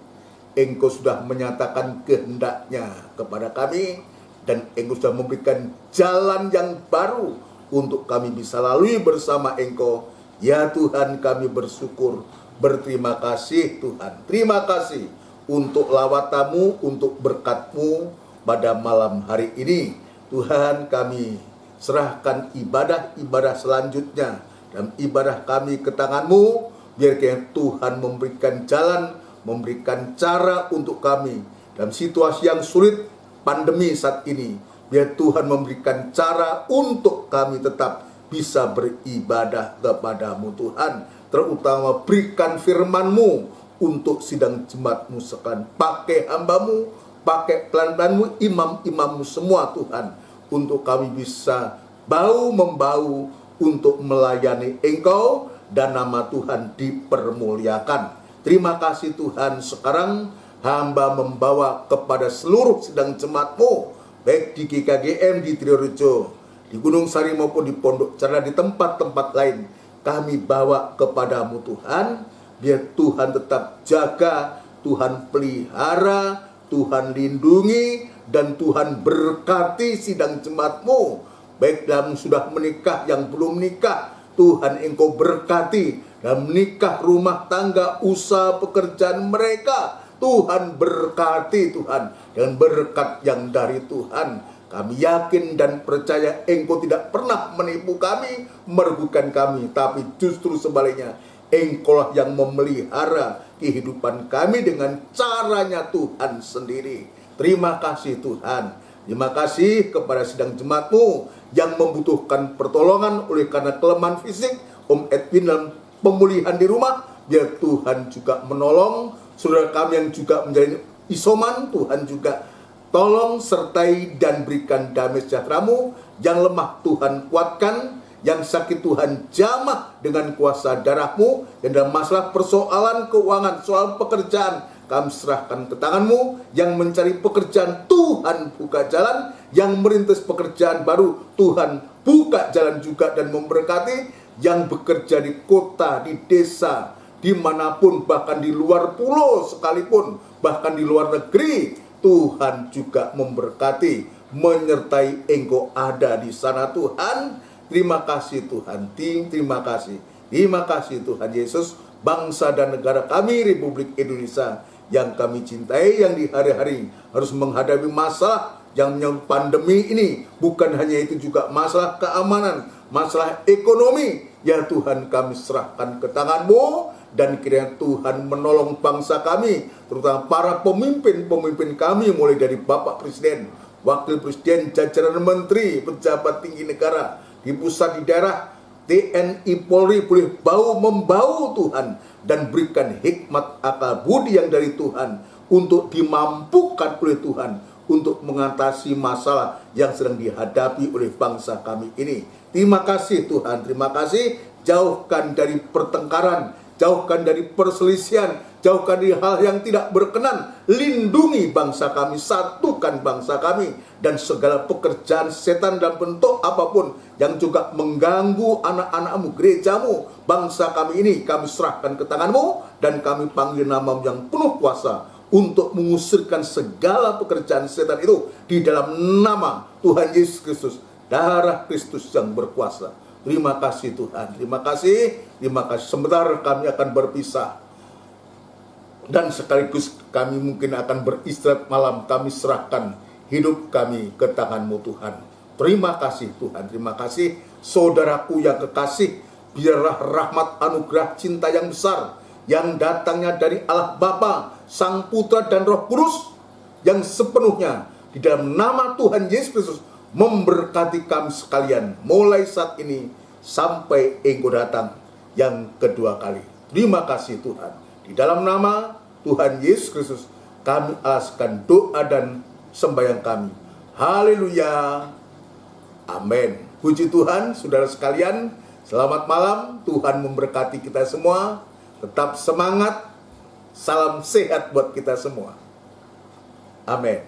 Engkau sudah menyatakan kehendaknya kepada kami, dan Engkau sudah memberikan jalan yang baru untuk kami bisa lalui bersama Engkau. Ya Tuhan, kami bersyukur, berterima kasih Tuhan. Terima kasih untuk lawatamu, untuk berkatmu pada malam hari ini. Tuhan, kami serahkan ibadah-ibadah selanjutnya dan ibadah kami ke tangan-Mu. Biar Tuhan memberikan jalan, memberikan cara untuk kami dalam situasi yang sulit pandemi saat ini. Biar Tuhan memberikan cara untuk kami tetap bisa beribadah kepadamu Tuhan. Terutama berikan firman-Mu untuk sidang jemaat-Mu sekarang. Pakai hamba-Mu, pakai pelan-pelanmu, imam-imammu semua Tuhan, untuk kami bisa bau-membau untuk melayani Engkau dan nama Tuhan dipermuliakan. Terima kasih Tuhan. Sekarang hamba membawa kepada seluruh sidang jemaat-Mu, baik di GKGM, di Triorejo, di Gunung Sari maupun di Pondok Chandra, di tempat-tempat lain. Kami bawa kepadamu Tuhan. biar Tuhan tetap jaga, Tuhan pelihara, Tuhan lindungi, dan Tuhan berkati sidang jemaatmu. Baik dalam sudah menikah, yang belum menikah, Tuhan Engkau berkati. Dalam menikah, rumah tangga, usaha, pekerjaan mereka, Tuhan berkati Tuhan. Dan berkat yang dari Tuhan, kami yakin dan percaya Engkau tidak pernah menipu kami, merugikan kami. Tapi justru sebaliknya, Engkaulah yang memelihara kehidupan kami dengan caranya Tuhan sendiri. Terima kasih Tuhan. Terima kasih kepada sidang jemaatmu yang membutuhkan pertolongan oleh karena kelemahan fisik, Om Edwin dalam pemulihan di rumah. Biar Tuhan juga menolong saudara kami yang juga menjalani isoman. Tuhan juga tolong, sertai, dan berikan damai sejahtera-Mu. Yang lemah Tuhan kuatkan, yang sakit Tuhan jamah dengan kuasa darah-Mu. Dan dalam masalah persoalan keuangan, soal pekerjaan, kami serahkan ke tangan-Mu. Yang mencari pekerjaan, Tuhan buka jalan. Yang merintis pekerjaan baru, Tuhan buka jalan juga dan memberkati. Yang bekerja di kota, di desa, dimanapun, bahkan di luar pulau sekalipun, bahkan di luar negeri, Tuhan juga memberkati, menyertai. Engkau ada di sana Tuhan. Terima kasih Tuhan. Terima kasih. Terima kasih Tuhan Yesus. Bangsa dan negara kami, Republik Indonesia, yang kami cintai, yang di hari-hari harus menghadapi masalah yang menyangkut pandemi ini. Bukan hanya itu, juga masalah keamanan, masalah ekonomi. Ya Tuhan, kami serahkan ke tangan-Mu. Dan kiranya Tuhan menolong bangsa kami, terutama para pemimpin-pemimpin kami, mulai dari Bapak Presiden, Wakil Presiden, jajaran menteri, pejabat tinggi negara, di pusat, di daerah, TNI, Polri, boleh bau-membau Tuhan. Dan berikan hikmat akal budi yang dari Tuhan, untuk dimampukan oleh Tuhan, untuk mengatasi masalah yang sedang dihadapi oleh bangsa kami ini. Terima kasih Tuhan, terima kasih. Jauhkan dari pertengkaran, jauhkan dari perselisihan, jauhkan dari hal yang tidak berkenan. Lindungi bangsa kami, satukan bangsa kami. Dan segala pekerjaan setan dalam bentuk apapun yang juga mengganggu anak-anak-Mu, gereja-Mu, bangsa kami ini, kami serahkan ke tangan-Mu. Dan kami panggil nama-Mu yang penuh kuasa untuk mengusirkan segala pekerjaan setan itu di dalam nama Tuhan Yesus Kristus, darah Kristus yang berkuasa. Terima kasih Tuhan, terima kasih, terima kasih. Sebentar kami akan berpisah, dan sekaligus kami mungkin akan beristirahat malam. Kami serahkan hidup kami ke tangan-Mu Tuhan. Terima kasih Tuhan, terima kasih. Saudaraku yang kekasih, biarlah rahmat, anugerah, cinta yang besar yang datangnya dari Allah Bapa, Sang Putra, dan Roh Kudus yang sepenuhnya di dalam nama Tuhan Yesus Kristus memberkati kami sekalian, mulai saat ini sampai Engkau datang yang kedua kali. Terima kasih Tuhan. Di dalam nama Tuhan Yesus Kristus kami alaskan doa dan sembahyang kami. Haleluya. Amin. Puji Tuhan, saudara sekalian. Selamat malam. Tuhan memberkati kita semua. Tetap semangat. Salam sehat buat kita semua. Amin.